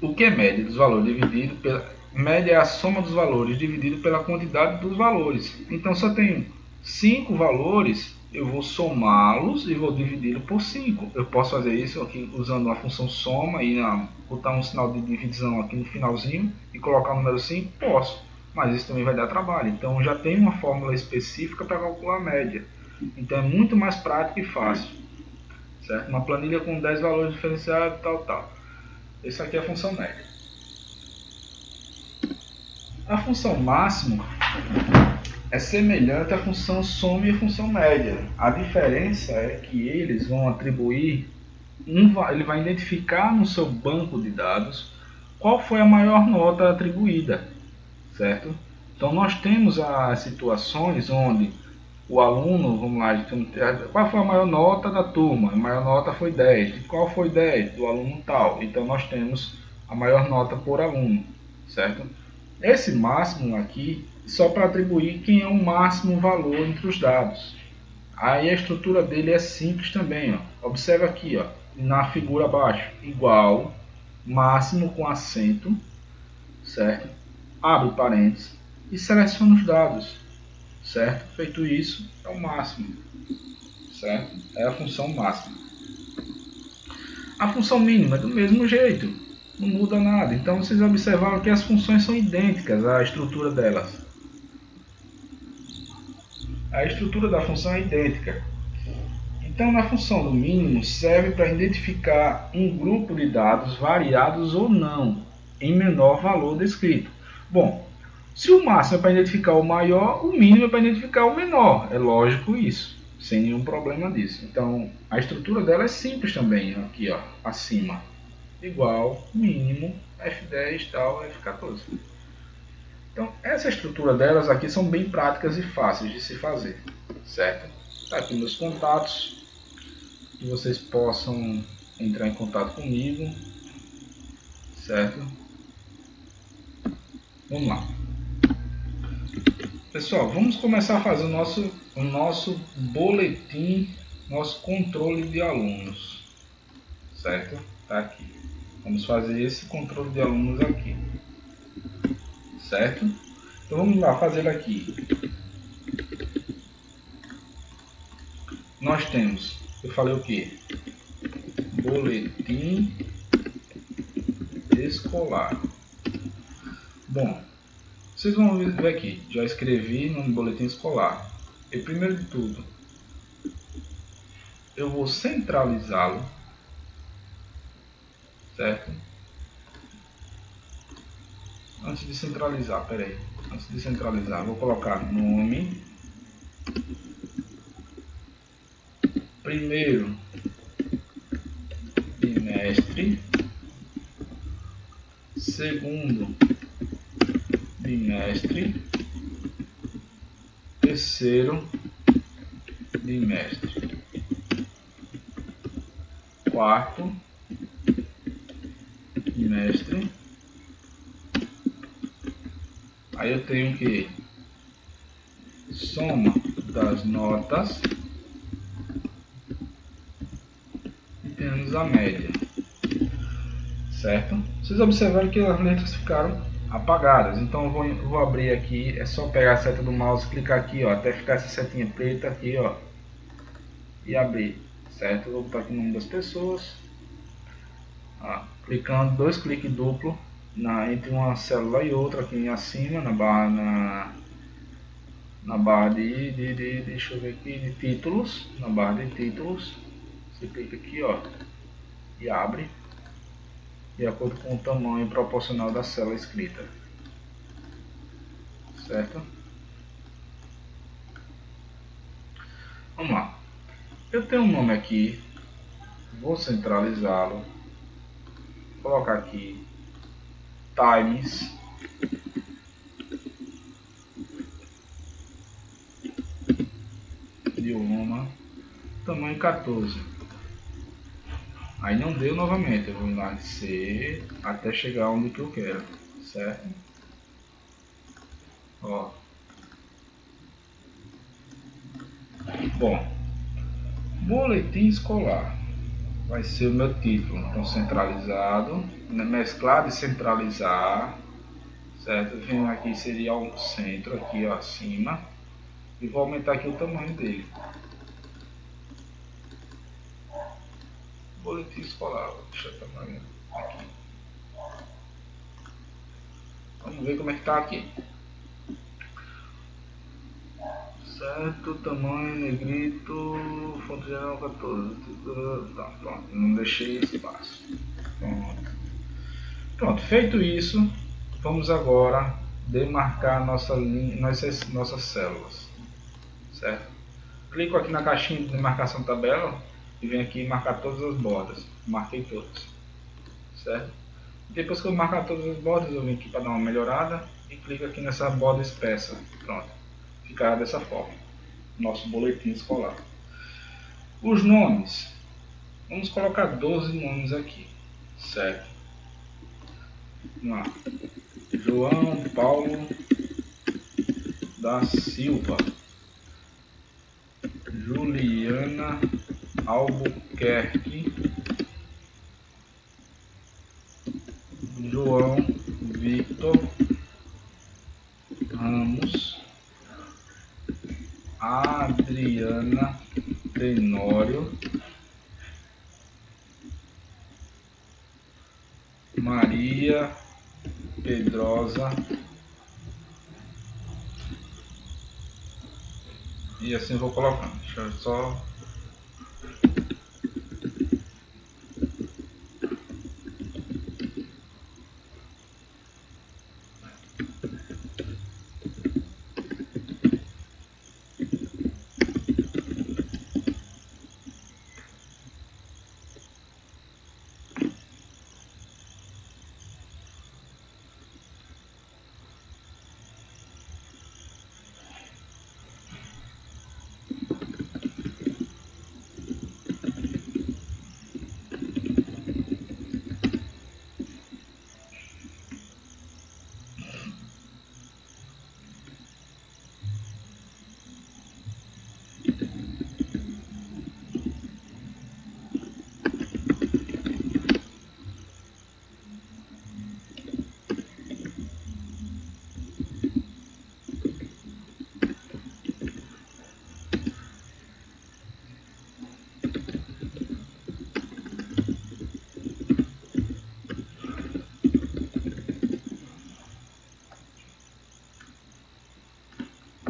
o que é média dos valores dividido pela... Média é a soma dos valores dividido pela quantidade dos valores. Então, se eu tenho 5 valores, eu vou somá-los e vou dividi-los por 5. Eu posso fazer isso aqui usando a função soma e botar um sinal de divisão aqui no finalzinho e colocar o número 5? Posso, mas isso também vai dar trabalho. Então já tem uma fórmula específica para calcular a média. Então é muito mais prático e fácil, certo? Uma planilha com 10 valores diferenciados, tal. Essa aqui é a função média. A função máximo é semelhante à função soma e à função média. A diferença é que eles vão atribuir, ele vai identificar no seu banco de dados qual foi a maior nota atribuída, certo? Então nós temos as situações onde o aluno, vamos lá, qual foi a maior nota da turma? A maior nota foi 10. Qual foi 10? Do aluno tal. Então nós temos a maior nota por aluno, certo? Esse máximo aqui, só para atribuir quem é o máximo valor entre os dados. Aí a estrutura dele é simples também, ó. Observa aqui, ó, na figura abaixo, igual, máximo com acento, certo? Abre parênteses e seleciona os dados, certo? Feito isso, é o máximo, certo? É a função máxima. A função mínima é do mesmo jeito, não muda nada. Então vocês observaram que as funções são idênticas, a estrutura delas. A estrutura da função é idêntica. Então, na função do mínimo, serve para identificar um grupo de dados variados ou não, em menor valor descrito. Bom, se o máximo é para identificar o maior, o mínimo é para identificar o menor. É lógico isso, sem nenhum problema disso. Então, a estrutura dela é simples também, aqui ó, acima. Igual, mínimo, F10, tal, F14. Então, essa estrutura delas aqui são bem práticas e fáceis de se fazer, certo? Tá aqui meus contatos, que vocês possam entrar em contato comigo, certo? Vamos lá. Pessoal, vamos começar a fazer o nosso boletim, nosso controle de alunos, certo? Tá aqui. Vamos fazer esse controle de alunos aqui, certo? Então vamos lá fazer aqui. Nós temos, eu falei o que? Boletim escolar. Bom, vocês vão ver aqui, já escrevi no boletim escolar. E primeiro de tudo, eu vou centralizá-lo, certo? Antes de centralizar, vou colocar nome, primeiro bimestre, segundo bimestre, terceiro bimestre, quarto bimestre. Aí eu tenho que soma das notas e temos a média, certo? Vocês observaram que as letras ficaram apagadas, então eu vou abrir aqui, é só pegar a seta do mouse, clicar aqui, ó, até ficar essa setinha preta aqui, ó, e abrir, certo? Eu vou botar aqui o nome das pessoas, ó, clicando, 2 cliques duplo entre uma célula e outra aqui acima, na barra deixa eu ver aqui, de títulos, na barra de títulos, você clica aqui, ó, e abre, de acordo com o tamanho proporcional da célula escrita, certo? Vamos lá, eu tenho um nome aqui, vou centralizá-lo, colocar aqui times, idioma, tamanho 14. Aí não deu novamente, eu vou enlarguecer até chegar onde que eu quero, certo? Ó. Bom, boletim escolar vai ser o meu título, então centralizado, mesclar e centralizar, certo? Vem aqui, seria o centro, aqui ó, acima, e vou aumentar aqui o tamanho dele. Boletim escolar, vou deixar o tamanho aqui. Vamos ver como é que tá aqui. Certo, tamanho, negrito, fonte geral 14. Tá, pronto, não deixei espaço. Pronto. Pronto, feito isso, vamos agora demarcar nossa linha, nossas células, certo? Clico aqui na caixinha de demarcação tabela e venho aqui marcar todas as bordas. Marquei todas, certo? Depois que eu marcar todas as bordas, eu venho aqui para dar uma melhorada e clico aqui nessa borda espessa. Pronto, ficará dessa forma nosso boletim escolar. Os nomes, vamos colocar 12 nomes aqui, certo? Vamos lá. João Paulo da Silva, Juliana Albuquerque, João Victor Ramos, Adriana Tenório, Maria Pedrosa, e assim vou colocando. Deixa eu só.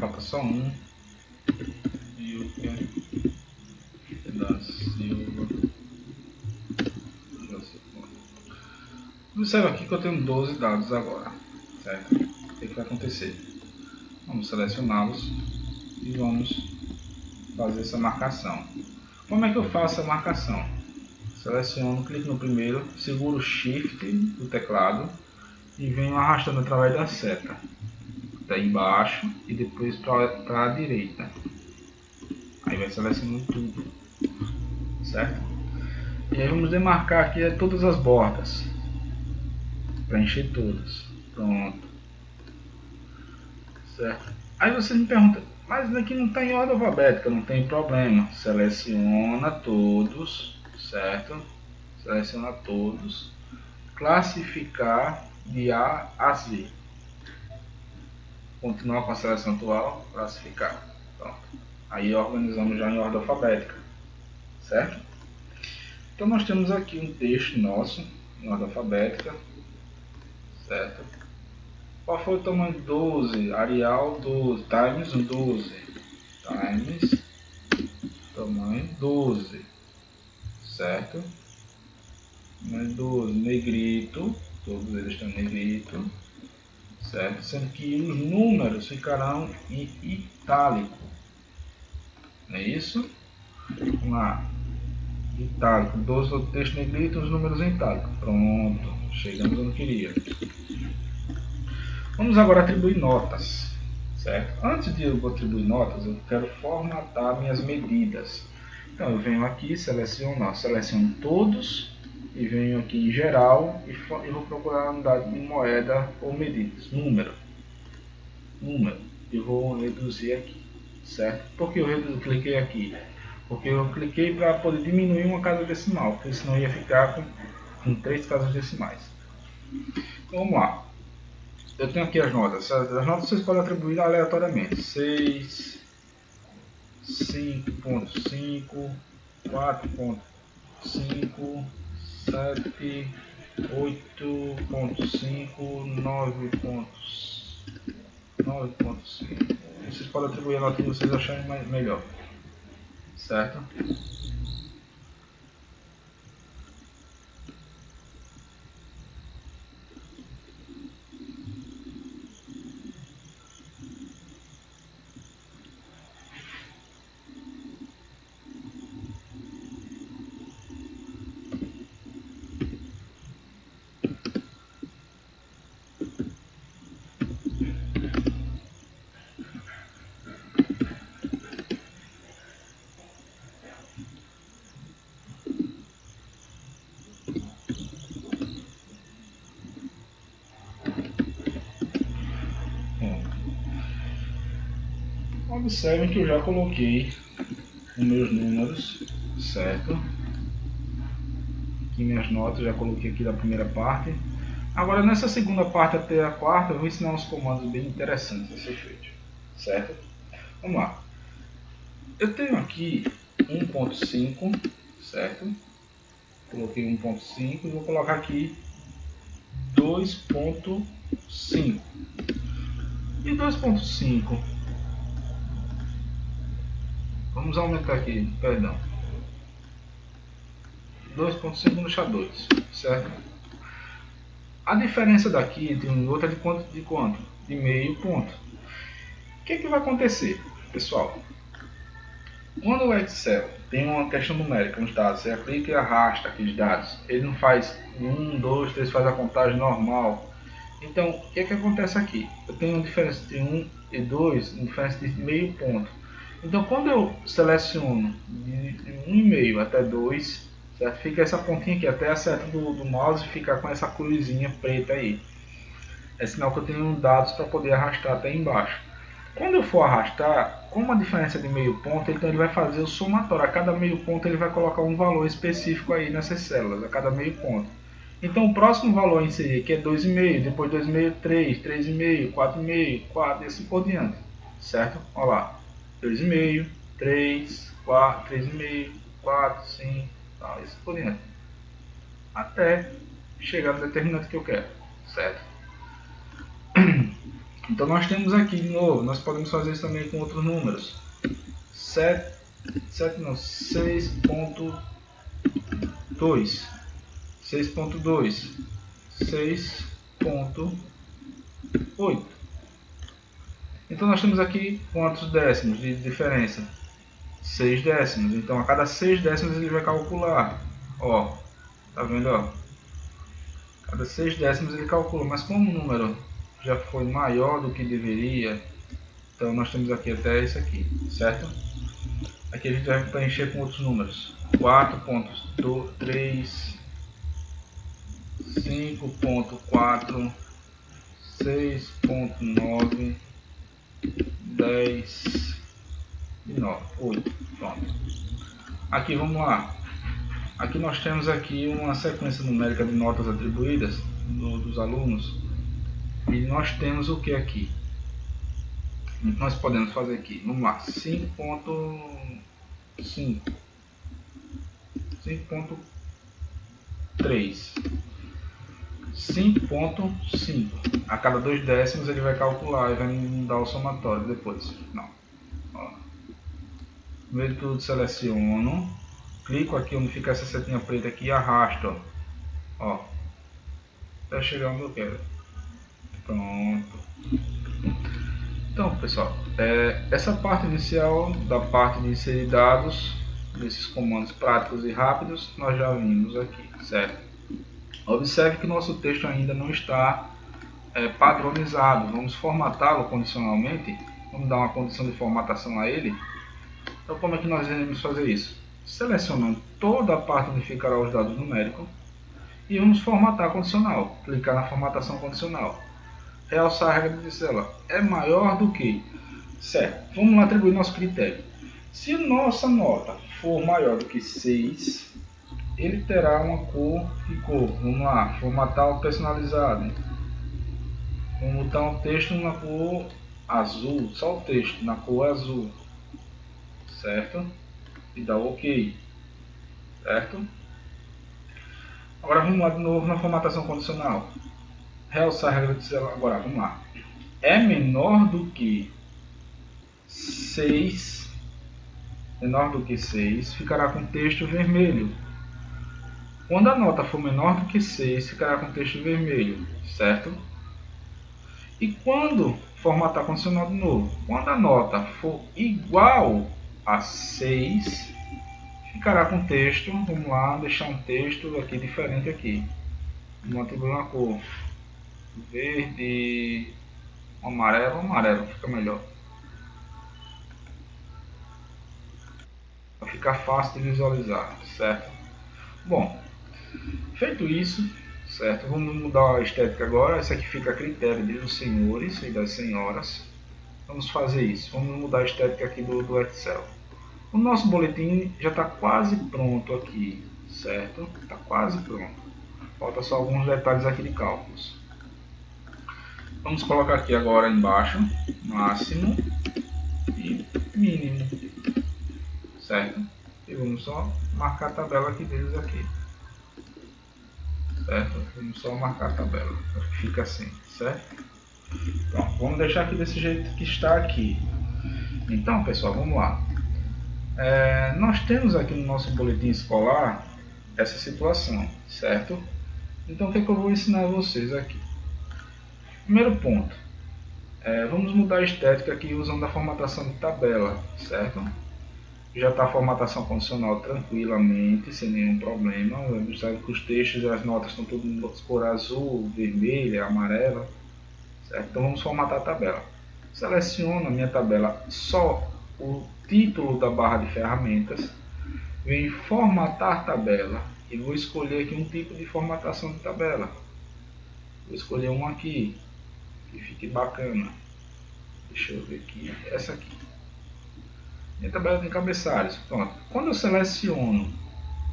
Falta só um. Ilka da Silva. Observa aqui que eu tenho 12 dados agora, certo? O que vai acontecer? Vamos selecioná-los e vamos fazer essa marcação. Como é que eu faço a marcação? Seleciono, clico no primeiro, seguro o Shift do teclado e venho arrastando através da seta até embaixo e depois para a direita. Aí vai selecionando tudo, certo? E aí vamos demarcar aqui todas as bordas, preencher todas. Pronto, certo? Aí você me pergunta, mas aqui não está em ordem alfabética, não tem problema. Seleciona todos, certo? Seleciona todos, classificar de A a Z. Continuar com a seleção atual, classificar. Pronto. Aí organizamos já em ordem alfabética, certo? Então nós temos aqui um texto nosso em ordem alfabética, certo? Qual foi o tamanho? 12, Arial 12, Times 12, Times, tamanho 12, certo? Tamanho 12, negrito, todos eles estão em negrito, certo? Sendo que os números ficarão em itálico, não é isso? Vamos lá, itálico, 12 o texto negrito, os números em itálico, pronto, chegamos onde queria. Vamos agora atribuir notas, certo? Antes de eu atribuir notas, eu quero formatar minhas medidas. Então eu venho aqui, seleciono todos e venho aqui em geral e vou procurar a unidade de moeda ou medidas, número, e vou reduzir aqui, certo? Por que eu cliquei aqui? Porque eu cliquei para poder diminuir uma casa decimal, porque senão ia ficar com 3 casas decimais. Então vamos lá. Eu tenho aqui as notas. As notas vocês podem atribuir aleatoriamente. 6, 5.5, 4.5, 7, 8.5, 9.5. Vocês podem atribuir a nota que vocês acharem melhor. Certo? Observem que eu já coloquei os meus números, certo? Aqui minhas notas, já coloquei aqui da primeira parte. Agora nessa segunda parte até a quarta eu vou ensinar uns comandos bem interessantes a ser feito, certo? Vamos lá. Eu tenho aqui 1.5, certo? Coloquei 1.5 e vou colocar aqui 2.5. E 2.5, vamos aumentar aqui, perdão, 2.5 no SHA-2, certo? A diferença daqui entre um e outro é de quanto? De meio ponto. O que vai acontecer, pessoal? Quando o Excel tem uma questão numérica nos dados, você clica e arrasta aqueles dados, ele não faz 1, 2, 3, faz a contagem normal. Então, o que acontece aqui? Eu tenho uma diferença de 1 e 2, uma diferença de meio ponto. Então, quando eu seleciono de 1,5 até 2, certo? Fica essa pontinha aqui, até a seta do mouse ficar com essa cruzinha preta aí. É sinal que eu tenho dados para poder arrastar até embaixo. Quando eu for arrastar, como a diferença é de meio ponto, então ele vai fazer o somatório. A cada meio ponto ele vai colocar um valor específico aí nessas células, a cada meio ponto. Então o próximo valor a inserir aqui é 2,5, depois 2,5, 3, 3,5, 4,5, 4 e assim por diante, certo? Olha lá, 2,5, 3, 4, 3,5, 4, 5, tal, e assim por diante. Até chegar no determinante que eu quero, certo? Então nós temos aqui de novo, nós podemos fazer isso também com outros números. 6.2, 6.2, 6.8. Então nós temos aqui quantos décimos de diferença? 6 décimos. Então a cada 6 décimos ele vai calcular. Ó, tá vendo? Ó? Cada 6 décimos ele calcula, mas como o número já foi maior do que deveria, então nós temos aqui até isso aqui, certo? Aqui a gente vai preencher com outros números. 4.3, 5.4, 6.9, 10 e 9, 8. Pronto. Aqui vamos lá. Aqui nós temos aqui uma sequência numérica de notas atribuídas dos alunos. E nós temos o que aqui? Nós podemos fazer aqui. Vamos lá. 5.5, 5.3, 5.5. A cada 2 décimos ele vai calcular e vai me dar o somatório depois. Não. Ó. Primeiro tudo seleciono, clico aqui onde fica essa setinha preta aqui e arrasto. Ó. Até chegar onde eu quero. Pronto. Então, pessoal, essa parte inicial da parte de inserir dados, desses comandos práticos e rápidos, nós já vimos aqui, certo? Observe que nosso texto ainda não está padronizado. Vamos formatá-lo condicionalmente. Vamos dar uma condição de formatação a ele. Então, como é que nós iremos fazer isso? Selecionando toda a parte onde ficará os dados numéricos e vamos formatar condicional. Clicar na formatação condicional. Realçar a regra de célula é maior do que, certo? Vamos lá atribuir nosso critério. Se nossa nota for maior do que 6, ele terá uma cor e cor. Vamos lá, formatar o personalizado. Vamos botar um texto na cor azul, só o texto na cor azul, certo? E dá OK, certo? Agora vamos lá de novo na formatação condicional. Realçar a regra de célula. Agora, vamos lá. É menor do que 6. Menor do que 6, ficará com texto vermelho. Quando a nota for menor do que 6, ficará com texto vermelho, certo? E quando formatar condicional de novo, quando a nota for igual a 6, ficará com texto. Vamos lá, deixar um texto aqui diferente aqui. Vamos atribuir uma cor. Verde, amarelo fica melhor, para ficar fácil de visualizar, certo? Bom, feito isso, certo? Vamos mudar a estética agora. Esse aqui fica a critério dos senhores e das senhoras. vamos fazer isso. Vamos mudar a estética aqui do Excel. O nosso boletim já está quase pronto aqui, certo? Está quase pronto. Falta só alguns detalhes aqui de cálculos. Vamos colocar aqui agora embaixo, máximo e mínimo, certo? E vamos só marcar a tabela aqui deles aqui, certo? Vamos só marcar a tabela, fica assim, certo? Pronto, vamos deixar aqui desse jeito que está aqui. Então, pessoal, vamos lá. Nós temos aqui no nosso boletim escolar essa situação, certo? Então, o que eu vou ensinar a vocês aqui? Primeiro ponto, vamos mudar a estética aqui usando a formatação de tabela, certo? Já está a formatação condicional tranquilamente, sem nenhum problema. Vamos saber que os textos e as notas estão todas cor azul, vermelha, amarela, certo? Então vamos formatar a tabela. Seleciono a minha tabela só o título da barra de ferramentas, venho em formatar tabela e vou escolher aqui um tipo de formatação de tabela. Vou escolher um aqui que fique bacana. Deixa eu ver aqui, essa aqui. Minha tabela tem cabeçalhos. Pronto. Quando eu seleciono,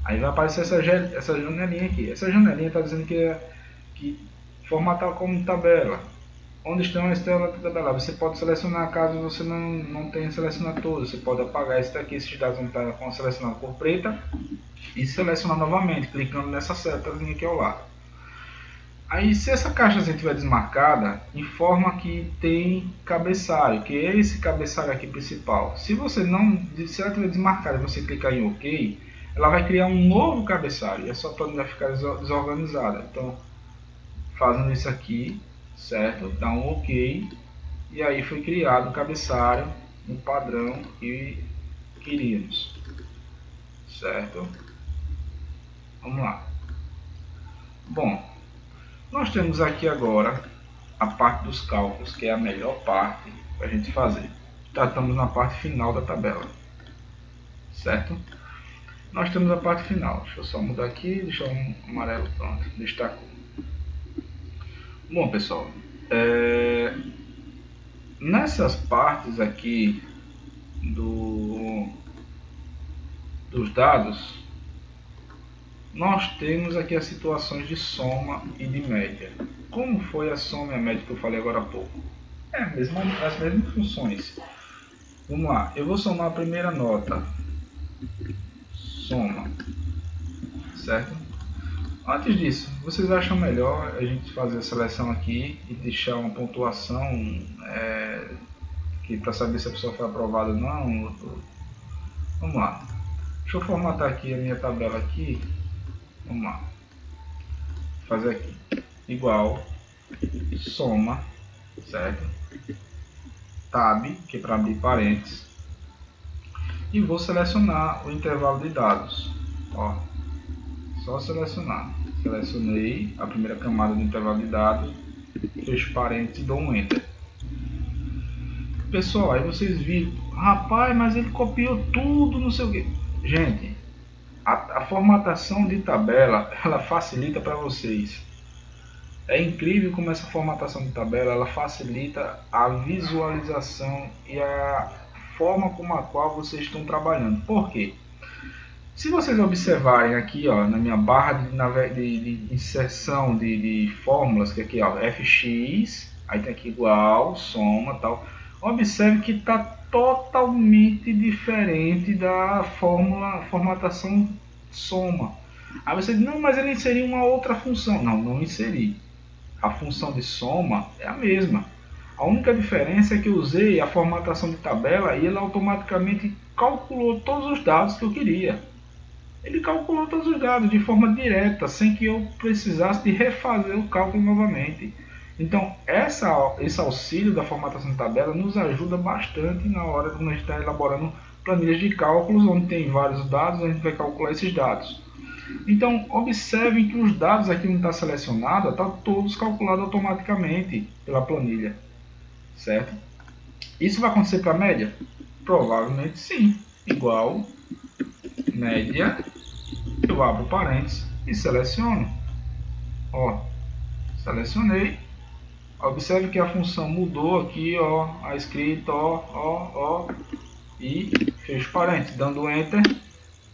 aí vai aparecer essa janelinha aqui. Essa janelinha está dizendo que formatar como tabela. Onde estão as telas da tabela? Você pode selecionar caso você não tenha selecionado todos. Você pode apagar esse daqui, esses dados vão estar selecionados por preta e selecionar novamente, clicando nessa setazinha aqui ao lado. Aí, se essa caixazinha estiver desmarcada, informa que tem cabeçalho, que é esse cabeçalho aqui principal. Se ela estiver desmarcada e você clicar em OK, ela vai criar um novo cabeçalho e a sua planilha vai ficar desorganizada. Então, fazendo isso aqui, certo? Dá um OK e aí foi criado o cabeçalho no padrão que queríamos, certo? Vamos lá. Bom, nós temos aqui agora a parte dos cálculos, que é a melhor parte para a gente fazer. Estamos na parte final da tabela, certo? Nós temos a parte final. Deixa eu só mudar aqui, deixar um amarelo, pronto, destacou. Bom, pessoal, nessas partes aqui dos dados, nós temos aqui as situações de soma e de média. Como foi a soma e a média que eu falei agora há pouco? As mesmas funções. Vamos lá, eu vou somar a primeira nota. Soma. Certo? Antes disso, vocês acham melhor a gente fazer a seleção aqui e deixar uma pontuação para saber se a pessoa foi aprovada ou não? Vamos lá. Deixa eu formatar aqui a minha tabela aqui. Vamos lá, fazer aqui, igual, soma, certo? Tab, que é para abrir parênteses, e vou selecionar o intervalo de dados, ó, só selecionar, selecionei a primeira camada do intervalo de dados, fecho parênteses e dou um Enter. Pessoal, aí vocês viram, rapaz, mas ele copiou tudo, não sei o que. Gente, a formatação de tabela, ela facilita para vocês. É incrível como essa formatação de tabela, ela facilita a visualização e a forma como a qual vocês estão trabalhando. Por quê? Se vocês observarem aqui, ó, na minha barra de inserção de fórmulas, que aqui, ó, fx, aí tem aqui igual, soma, tal. Observe que está totalmente diferente da formatação soma. Aí você diz, não, mas ele inseriu uma outra função. Não inseri. A função de soma é a mesma. A única diferença é que eu usei a formatação de tabela e ele automaticamente calculou todos os dados que eu queria. Ele calculou todos os dados de forma direta, sem que eu precisasse de refazer o cálculo novamente. Então, esse auxílio da formatação de tabela nos ajuda bastante na hora de nós estar elaborando planilhas de cálculos, onde tem vários dados, a gente vai calcular esses dados. Então, observem que os dados aqui não está selecionado, está todos calculados automaticamente pela planilha, certo? Isso vai acontecer para a média? Provavelmente sim. Igual, média, eu abro parênteses e seleciono. Ó, selecionei. Observe que a função mudou aqui, ó, a escrita, ó, e fecho parênteses, dando enter,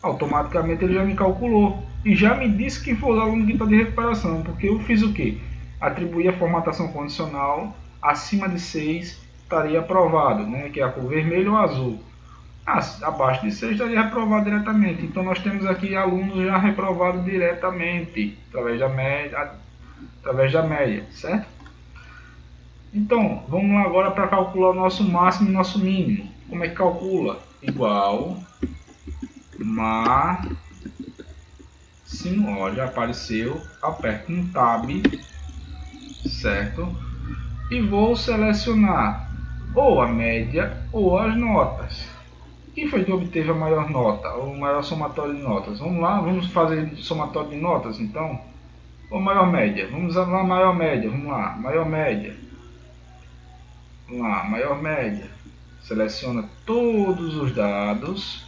automaticamente ele já me calculou e já me disse que foi o aluno que está de recuperação, porque eu fiz o que? Atribuí a formatação condicional, acima de 6 estaria aprovado, né, que é a cor vermelho ou azul. Abaixo de 6 estaria reprovado diretamente. Então nós temos aqui alunos já reprovados diretamente, através da média, certo? Então, vamos lá agora para calcular o nosso máximo e nosso mínimo. Como é que calcula? Igual máximo, olha, apareceu, aperto um Tab, certo? E vou selecionar ou a média ou as notas. Quem foi que obteve a maior nota, ou o maior somatório de notas? Vamos lá, vamos fazer somatório de notas então? Ou maior média? Vamos usar a maior média, vamos lá, maior média. Vamos lá, maior média. Seleciona todos os dados,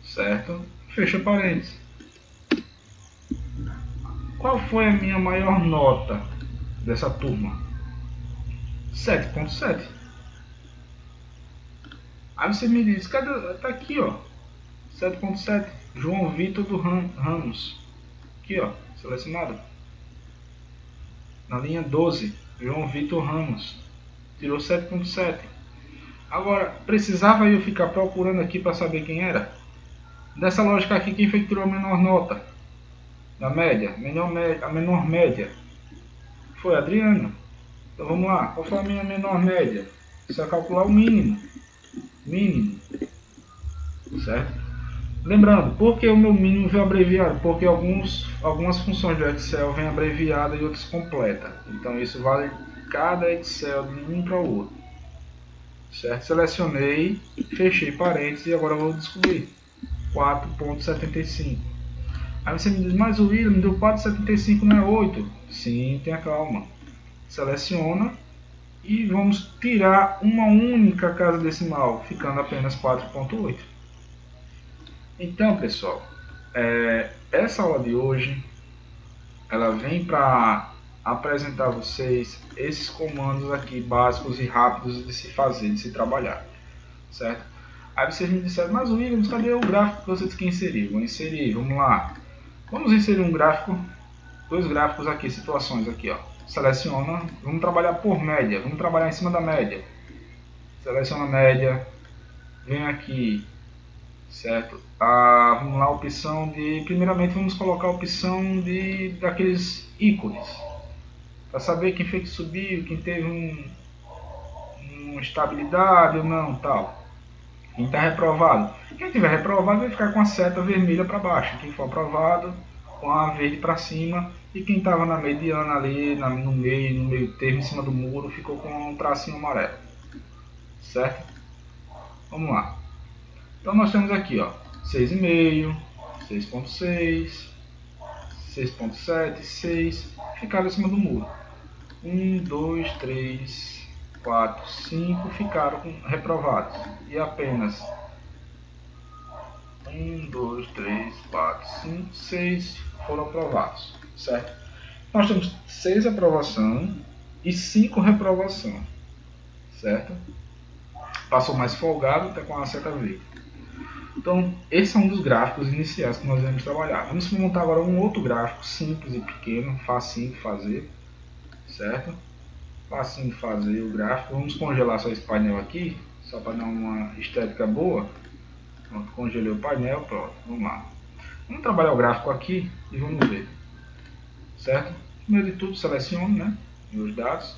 certo? Fecha parênteses. Qual foi a minha maior nota dessa turma? 7.7. Aí você me diz, cadê? Tá aqui, ó. 7.7. João Vitor do Ramos. Aqui, ó, selecionado. Na linha 12, João Vitor Ramos. Tirou 7.7. Agora, precisava eu ficar procurando aqui para saber quem era? Nessa lógica aqui, quem foi que tirou a menor nota? Da média? A menor média foi a Adriana. Então vamos lá, qual foi a minha menor média? Precisa calcular o mínimo. Mínimo. Certo? Lembrando, por que o meu mínimo vem abreviado? Porque algumas funções do Excel vêm abreviadas e outras completas. Então isso vale cada Excel de um para o outro. Certo? Selecionei, fechei parênteses e agora eu vou descobrir. 4.75. Aí você me diz, mas o William me deu 4.75, não é 8? Sim, tenha calma. Seleciona e vamos tirar uma única casa decimal, ficando apenas 4.8. Então, pessoal, essa aula de hoje ela vem para apresentar a vocês esses comandos aqui básicos e rápidos de se fazer, de se trabalhar, certo? Aí vocês me disseram, mas Williams, cadê o gráfico que você quer inserir? Vou inserir, vamos lá. Vamos inserir um gráfico, dois gráficos aqui, situações aqui, ó. Seleciona, vamos trabalhar por média, vamos trabalhar em cima da média. Seleciona a média, vem aqui, certo? Vamos lá, opção de, primeiramente vamos colocar a opção daqueles ícones, para saber quem foi que subiu, quem teve uma estabilidade ou não, tal. Quem está reprovado. Quem tiver reprovado vai ficar com a seta vermelha para baixo. Quem for aprovado, com a verde para cima. E quem estava na mediana ali, no meio termo, em cima do muro, ficou com um tracinho amarelo. Certo? Vamos lá. Então nós temos aqui, ó, 6,5, 6.6, 6.7, 6. Ficaram em cima do muro. 1, 2, 3... 4, 5 ficaram reprovados e apenas 1, 2, 3, 4, 5, 6 foram aprovados, certo? Nós temos 6 aprovação e 5 reprovação, certo? Passou mais folgado, até com a seta verde. Então, esse é um dos gráficos iniciais que nós vamos trabalhar. Vamos montar agora um outro gráfico simples e pequeno, facinho de fazer, certo? Facinho de fazer o gráfico. Vamos congelar só esse painel aqui, só para dar uma estética boa. Pronto, congelei o painel, pronto, vamos lá. Vamos trabalhar o gráfico aqui e vamos ver, certo? Primeiro de tudo, seleciono, né, meus dados,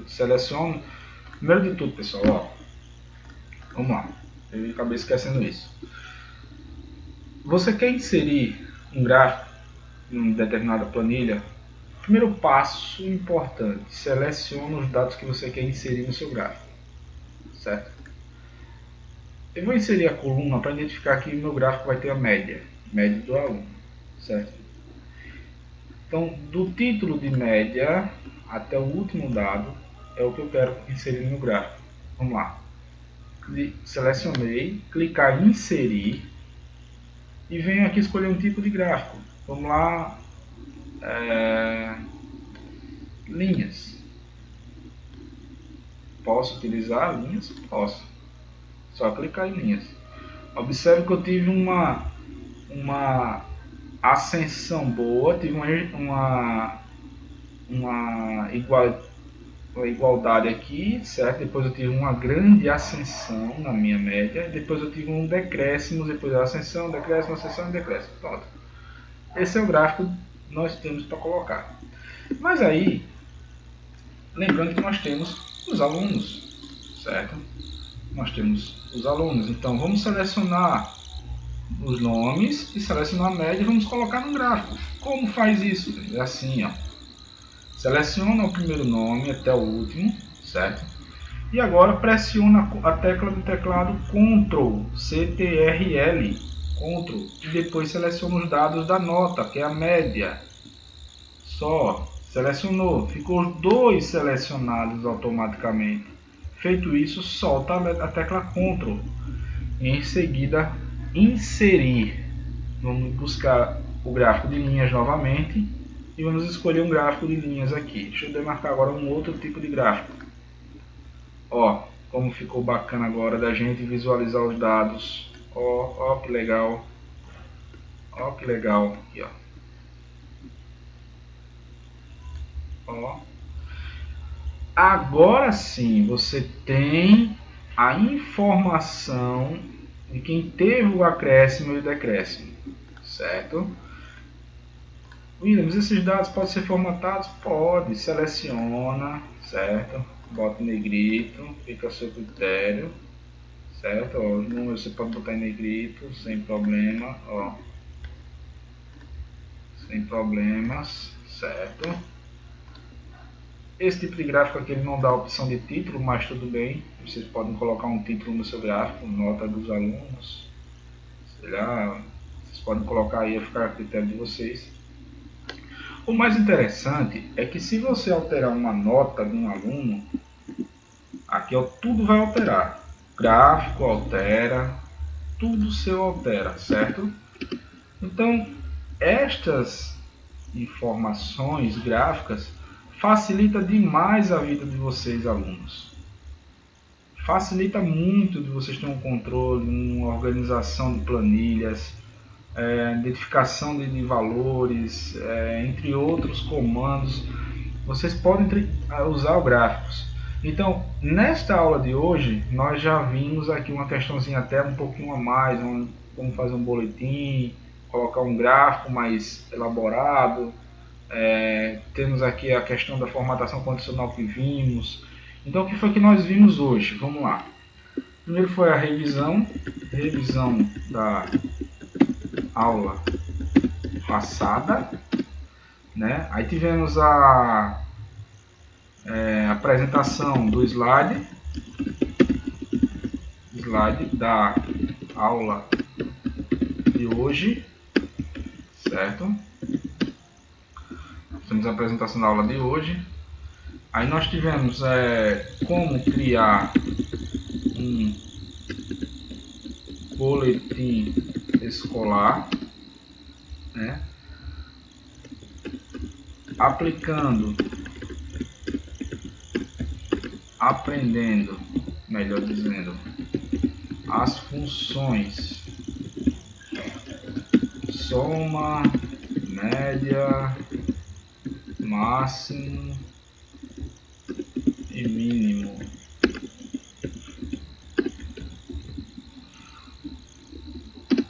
seleciono. Primeiro de tudo, pessoal, ó, vamos lá, eu acabei esquecendo isso. Você quer inserir um gráfico em uma determinada planilha? Primeiro passo importante, selecione os dados que você quer inserir no seu gráfico, certo? Eu vou inserir a coluna para identificar que o meu gráfico vai ter a média do aluno, certo? Então, do título de média até o último dado é o que eu quero inserir no gráfico. Vamos lá. Selecionei, clicar em inserir e venho aqui escolher um tipo de gráfico. Vamos lá. Linhas. Posso utilizar linhas? Posso. Só clicar em linhas. Observe que eu tive uma ascensão boa, tive uma igualdade aqui, certo? Depois eu tive uma grande ascensão na minha média, depois eu tive um decréscimo, depois a ascensão, decréscimo, ascensão e decréscimo. Pronto. Esse é o gráfico que nós temos para colocar. Mas aí, lembrando que nós temos os alunos, certo? Nós temos os alunos, então vamos selecionar os nomes e selecionar a média e vamos colocar no gráfico. Como faz isso? É assim, ó. Seleciona o primeiro nome até o último, certo? E agora pressiona a tecla do teclado Ctrl, CTRL, Ctrl, e depois seleciona os dados da nota, que é a média. Só, selecionou, ficou os dois selecionados automaticamente. Feito isso, solta a tecla Ctrl. Em seguida, inserir. Vamos buscar o gráfico de linhas novamente e vamos escolher um gráfico de linhas aqui. Deixa eu demarcar agora um outro tipo de gráfico. Ó, como ficou bacana agora da gente visualizar os dados. Ó, que legal. Ó, que legal. Aqui, ó. Ó. Agora sim, você tem a informação de quem teve o acréscimo e o decréscimo, certo? Williams, esses dados podem ser formatados? Pode, seleciona, certo? Bota em negrito, fica a seu critério, certo? Ó, os números você pode botar em negrito, sem problema, ó. Sem problemas, certo? Esse tipo de gráfico aqui ele não dá a opção de título, mas tudo bem. Vocês podem colocar um título no seu gráfico, nota dos alunos. Sei lá, vocês podem colocar aí, a ficar a critério de vocês. O mais interessante é que se você alterar uma nota de um aluno, aqui ó, tudo vai alterar. Gráfico altera, tudo seu altera, certo? Então, estas informações gráficas facilita demais a vida de vocês, alunos. Facilita muito de vocês terem um controle, uma organização de planilhas, identificação de valores, entre outros comandos. Vocês podem usar o gráficos. Então, nesta aula de hoje, nós já vimos aqui uma questãozinha até um pouquinho a mais, como fazer um boletim, colocar um gráfico mais elaborado. Temos aqui a questão da formatação condicional que vimos. Então, o que foi que nós vimos hoje? Vamos lá. Primeiro foi a revisão da aula passada, né? Aí tivemos a apresentação do slide da aula de hoje, certo? Temos a apresentação da aula de hoje. Aí nós tivemos como criar um boletim escolar, né? Aprendendo, melhor dizendo, as funções soma, média, máximo e mínimo.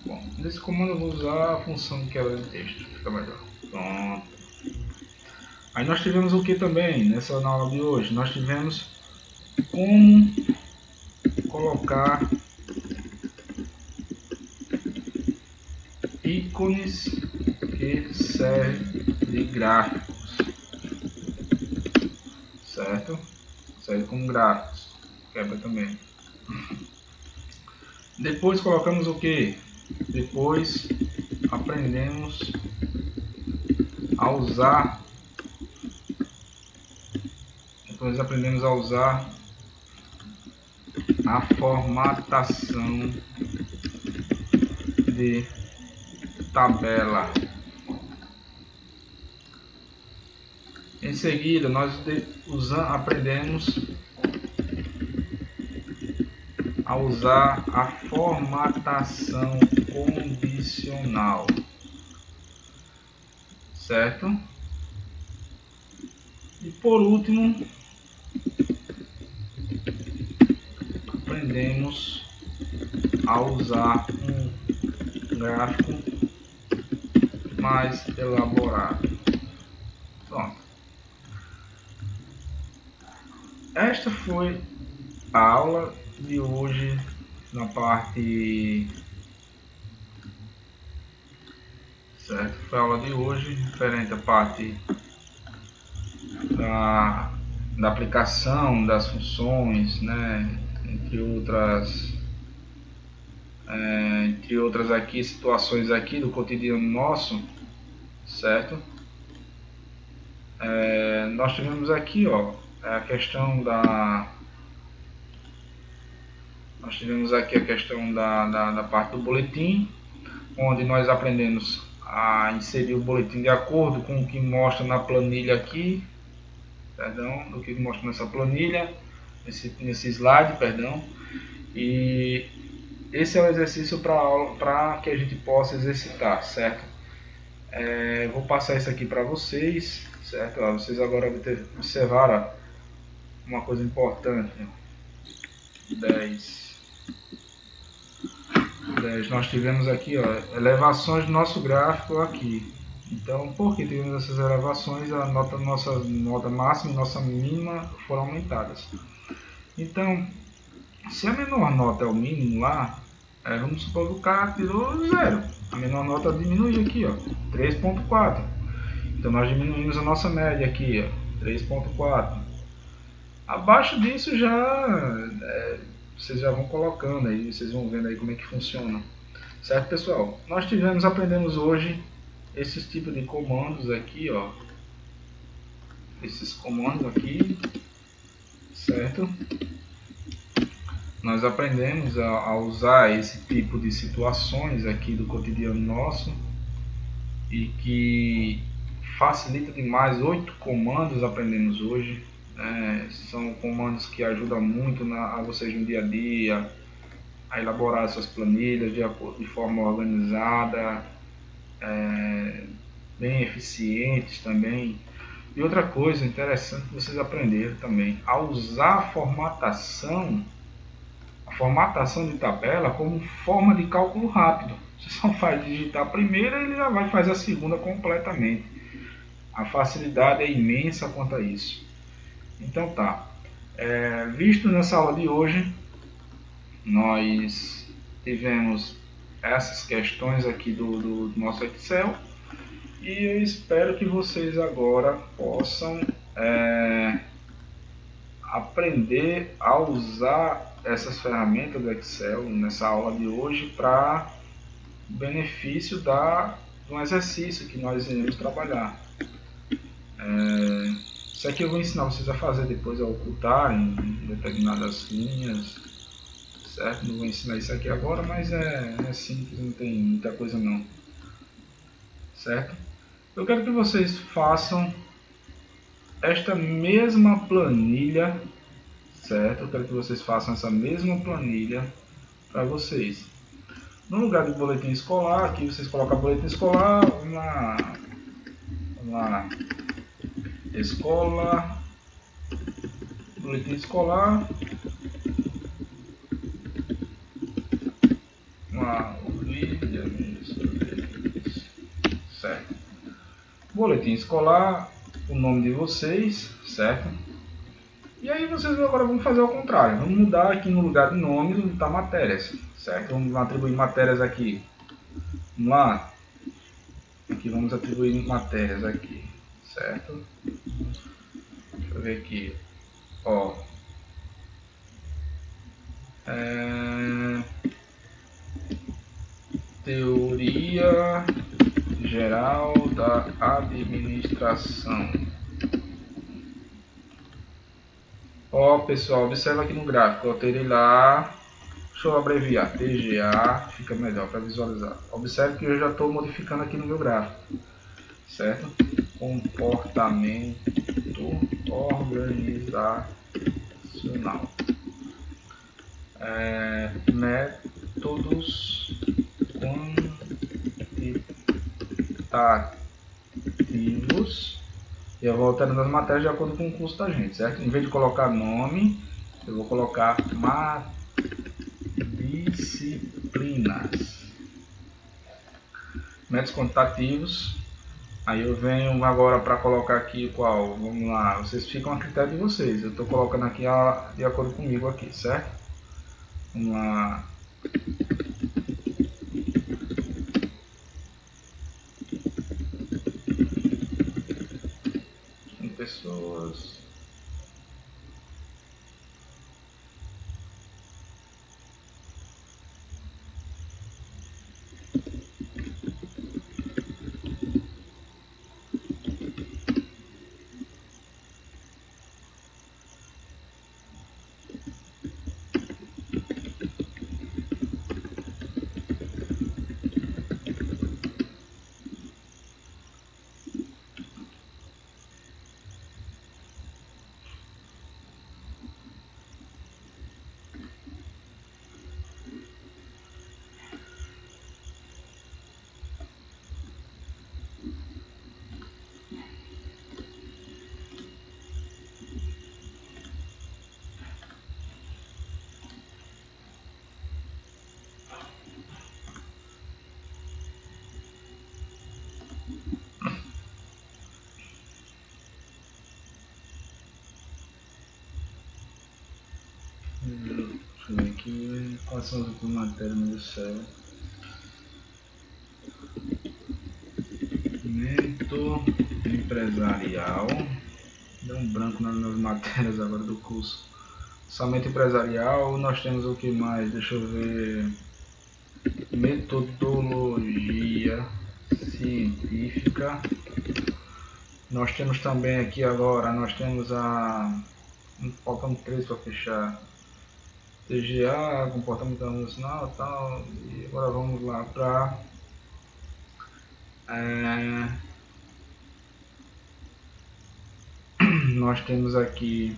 Bom, nesse comando eu vou usar a função de quebra de texto, fica melhor. Pronto. Aí nós tivemos o que também nessa aula de hoje? Nós tivemos como colocar ícones que servem de gráficos, certo? Serve como gráficos, quebra também. Depois colocamos o que? Depois aprendemos a usar. A formatação de tabela. Em seguida, nós aprendemos a usar a formatação condicional, certo? E por último, aprendemos a usar um gráfico mais elaborado. Pronto. Esta foi a aula de hoje na parte, certo? Foi a aula de hoje referente à parte da aplicação das funções, né? Entre outras aqui situações aqui do cotidiano nosso, certo? Nós tivemos aqui, ó, a questão nós tivemos aqui a questão da parte do boletim, onde nós aprendemos a inserir o boletim de acordo com o que mostra na planilha aqui, perdão, do que mostra nessa planilha, nesse slide, perdão. E esse é o exercício para que a gente possa exercitar, certo? Vou passar isso aqui para vocês, certo? Vocês agora observaram uma coisa importante. 10. Nós tivemos aqui, ó, elevações do nosso gráfico aqui. Então, por que tivemos essas elevações? Nossa nota máxima e nossa mínima foram aumentadas. Então, se a menor nota é o mínimo lá, vamos supor que o cara tirou 0. A menor nota diminui aqui, ó, 3.4. Então, nós diminuímos a nossa média aqui, ó, 3.4. Abaixo disso vocês já vão colocando aí, vocês vão vendo aí como é que funciona. Certo, pessoal? Nós aprendemos hoje esses tipos de comandos aqui, ó. Esses comandos aqui, certo? Nós aprendemos a usar esse tipo de situações aqui do cotidiano nosso e que facilita demais. 8 comandos aprendemos hoje. São comandos que ajudam muito a vocês no dia a dia, a elaborar suas planilhas de forma organizada, bem eficientes também. E outra coisa interessante que vocês aprenderam também, a usar a formatação de tabela como forma de cálculo rápido. Você só faz digitar a primeira e ele já vai fazer a segunda completamente. A facilidade é imensa quanto a isso. Então tá, visto nessa aula de hoje, nós tivemos essas questões aqui do nosso Excel e eu espero que vocês agora possam aprender a usar essas ferramentas do Excel nessa aula de hoje para benefício de um exercício que nós iremos trabalhar. Isso aqui eu vou ensinar vocês a fazer depois, a ocultarem determinadas linhas, certo? Não vou ensinar isso aqui agora, mas é simples, não tem muita coisa não, certo? Eu quero que vocês façam esta mesma planilha, certo? Eu quero que vocês façam essa mesma planilha para vocês. No lugar do boletim escolar, aqui vocês colocam boletim escolar, vamos lá. Escola, boletim escolar, certo? Boletim escolar, o nome de vocês, certo? E aí vocês agora vão fazer ao contrário, vamos mudar aqui no lugar de nomes, vamos botar matérias, certo? Vamos atribuir matérias aqui, vamos lá, aqui vamos atribuir matérias aqui, certo? Deixa eu ver aqui, ó, teoria geral da administração. Ó, pessoal, observa aqui no gráfico, eu terei lá, deixa eu abreviar, TGA, fica melhor para visualizar. Observe que eu já estou modificando aqui no meu gráfico, certo? Comportamento organizacional. métodos quantitativos, e eu vou alterando as matérias de acordo com o curso da gente, certo? Em vez de colocar nome, eu vou colocar disciplinas. Métodos quantitativos. Aí eu venho agora para colocar aqui qual, vamos lá, vocês ficam a critério de vocês, eu estou colocando aqui de acordo comigo aqui, certo? Vamos lá. Pessoas. Deixa eu ver aqui quais são as outras matérias no céu. Mento empresarial. Deu um branco nas matérias agora do curso. Somente empresarial, nós temos o que mais? Deixa eu ver. Metodologia científica. Nós temos também aqui agora, nós temos faltam 3 para fechar. TGA, comportamento emocional e tal. E agora vamos lá para nós temos aqui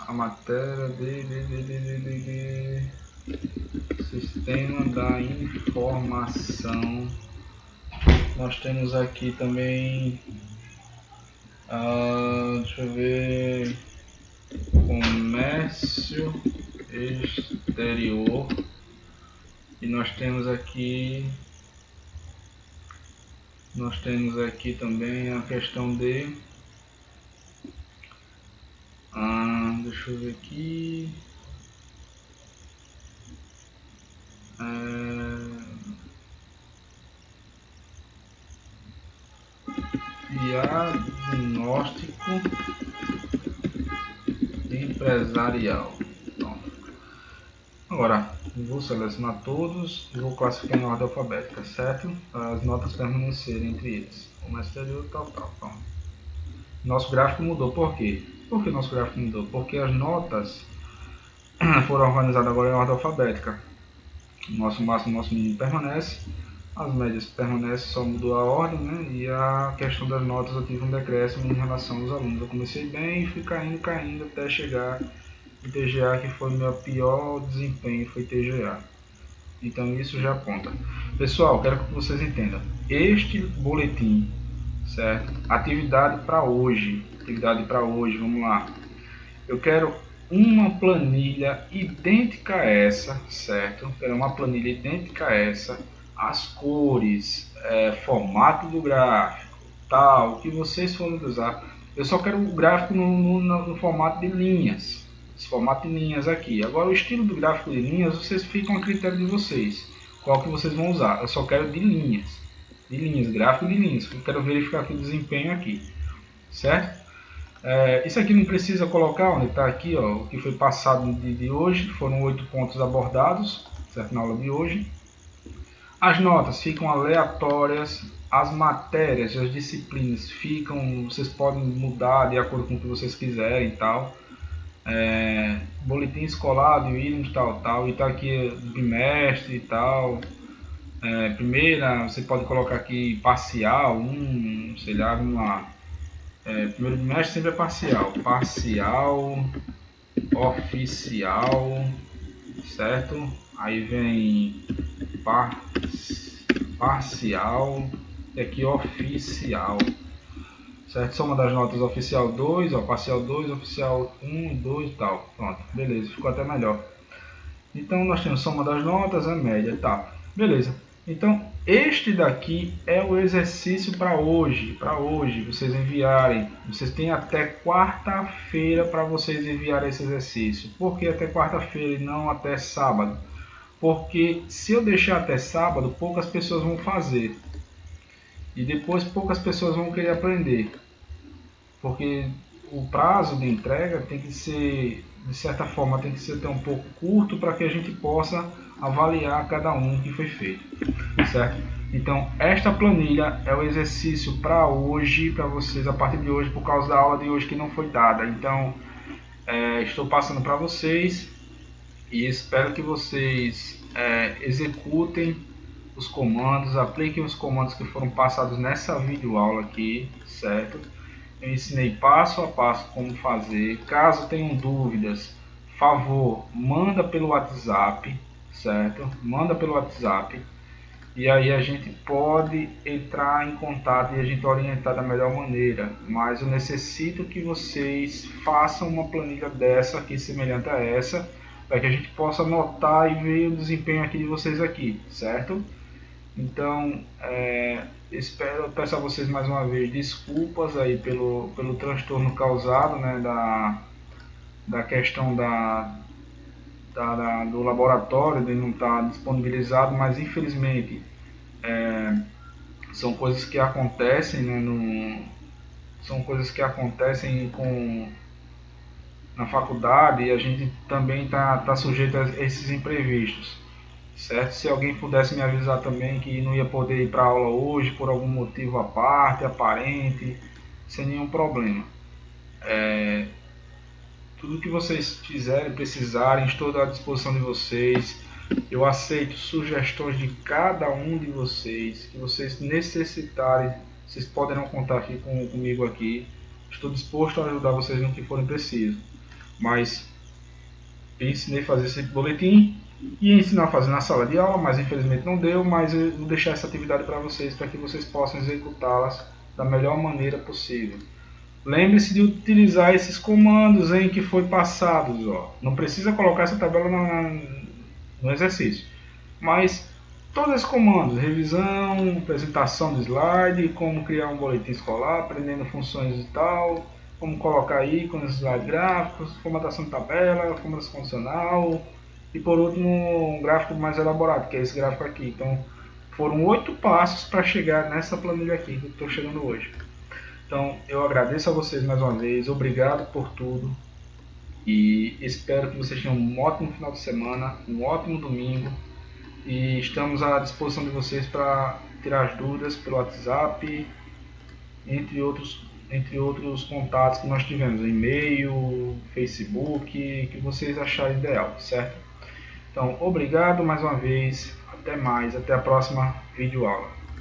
a matéria de sistema da informação. Nós temos aqui também deixa eu ver, comércio exterior, e nós temos aqui também a questão de deixa eu ver aqui, diagnóstico empresarial. Então, agora vou selecionar todos e vou classificar em ordem alfabética, certo? Para as notas permanecerem entre eles. Comércio exterior, tal. Pronto. Nosso gráfico mudou. Por quê? Por que nosso gráfico mudou? Porque as notas foram organizadas agora em ordem alfabética. Nosso máximo e nosso mínimo permanece. As médias permanecem, só mudou a ordem, né? E a questão das notas eu tive um decréscimo em relação aos alunos. Eu comecei bem e fui caindo até chegar em TGA, que foi o meu pior desempenho, foi TGA. Então isso já aponta. Pessoal, quero que vocês entendam. Este boletim, certo? Atividade para hoje, vamos lá. Eu quero uma planilha idêntica a essa, certo? Quero uma planilha idêntica a essa. As cores, formato do gráfico, tal, o que vocês forem usar. Eu só quero o gráfico no formato de linhas, esse formato de linhas aqui. Agora o estilo do gráfico de linhas, vocês ficam a critério de vocês, qual que vocês vão usar. Eu só quero de linhas, gráfico de linhas. Eu quero verificar aqui o desempenho aqui, certo? Isso aqui não precisa colocar, onde está aqui, ó, o que foi passado de hoje, foram 8 pontos abordados, certo, na aula de hoje. As notas ficam aleatórias, as matérias, as disciplinas ficam, vocês podem mudar de acordo com o que vocês quiserem e tal. Boletim escolar de Williams, tal, e tá aqui bimestre e tal. Primeira, você pode colocar aqui parcial, sei lá, vamos lá. Primeiro bimestre sempre é parcial. Parcial, oficial, certo? Aí vem parcial e aqui oficial, certo? Soma das notas oficial 2, ó, parcial 2, oficial 1 e 2 e tal. Pronto, beleza, ficou até melhor. Então nós temos soma das notas, a média, tá? Beleza. Então este daqui é o exercício para hoje. Para hoje vocês enviarem. Vocês têm até quarta-feira para vocês enviarem esse exercício. Por que até quarta-feira e não até sábado? Porque se eu deixar até sábado, poucas pessoas vão fazer. E depois poucas pessoas vão querer aprender. Porque o prazo de entrega tem que ser, de certa forma, tem que ser até um pouco curto para que a gente possa avaliar cada um que foi feito, certo? Então, esta planilha é o exercício para hoje, para vocês, a partir de hoje, por causa da aula de hoje que não foi dada. Então, estou passando para vocês e espero que vocês executem os comandos, apliquem os comandos que foram passados nessa videoaula aqui, certo? Eu ensinei passo a passo como fazer. Caso tenham dúvidas, favor, manda pelo WhatsApp, certo? Manda pelo WhatsApp. E aí a gente pode entrar em contato e a gente orientar da melhor maneira. Mas eu necessito que vocês façam uma planilha dessa aqui, semelhante a essa, para que a gente possa anotar e ver o desempenho aqui de vocês aqui, certo? Então, peço a vocês mais uma vez desculpas aí pelo transtorno causado, né, da questão do laboratório, de não estar disponibilizado, mas infelizmente são coisas que acontecem, né, são coisas que acontecem na faculdade, e a gente também tá sujeito a esses imprevistos. Certo? Se alguém pudesse me avisar também que não ia poder ir para a aula hoje por algum motivo à parte, aparente, sem nenhum problema. Tudo que vocês quiserem, precisarem, estou à disposição de vocês. Eu aceito sugestões de cada um de vocês, que vocês necessitarem, vocês poderão contar aqui comigo aqui. Estou disposto a ajudar vocês no que forem preciso. Mas eu ensinei a fazer esse boletim e ensinar a fazer na sala de aula, mas infelizmente não deu, mas eu vou deixar essa atividade para vocês, para que vocês possam executá-las da melhor maneira possível. Lembre-se de utilizar esses comandos em que foi passados, ó. Não precisa colocar essa tabela no exercício, mas todos esses comandos, revisão, apresentação do slide, como criar um boletim escolar, aprendendo funções e tal, como colocar ícones, slide gráficos, formatação de tabela, formatação condicional, e por último um gráfico mais elaborado, que é esse gráfico aqui. Então foram 8 passos para chegar nessa planilha aqui que eu estou chegando hoje. Então eu agradeço a vocês mais uma vez, obrigado por tudo e espero que vocês tenham um ótimo final de semana, um ótimo domingo, e estamos à disposição de vocês para tirar as dúvidas pelo WhatsApp, entre outros contatos que nós tivemos, e-mail, Facebook, que vocês acharem ideal, certo? Então, obrigado mais uma vez, até mais, até a próxima videoaula.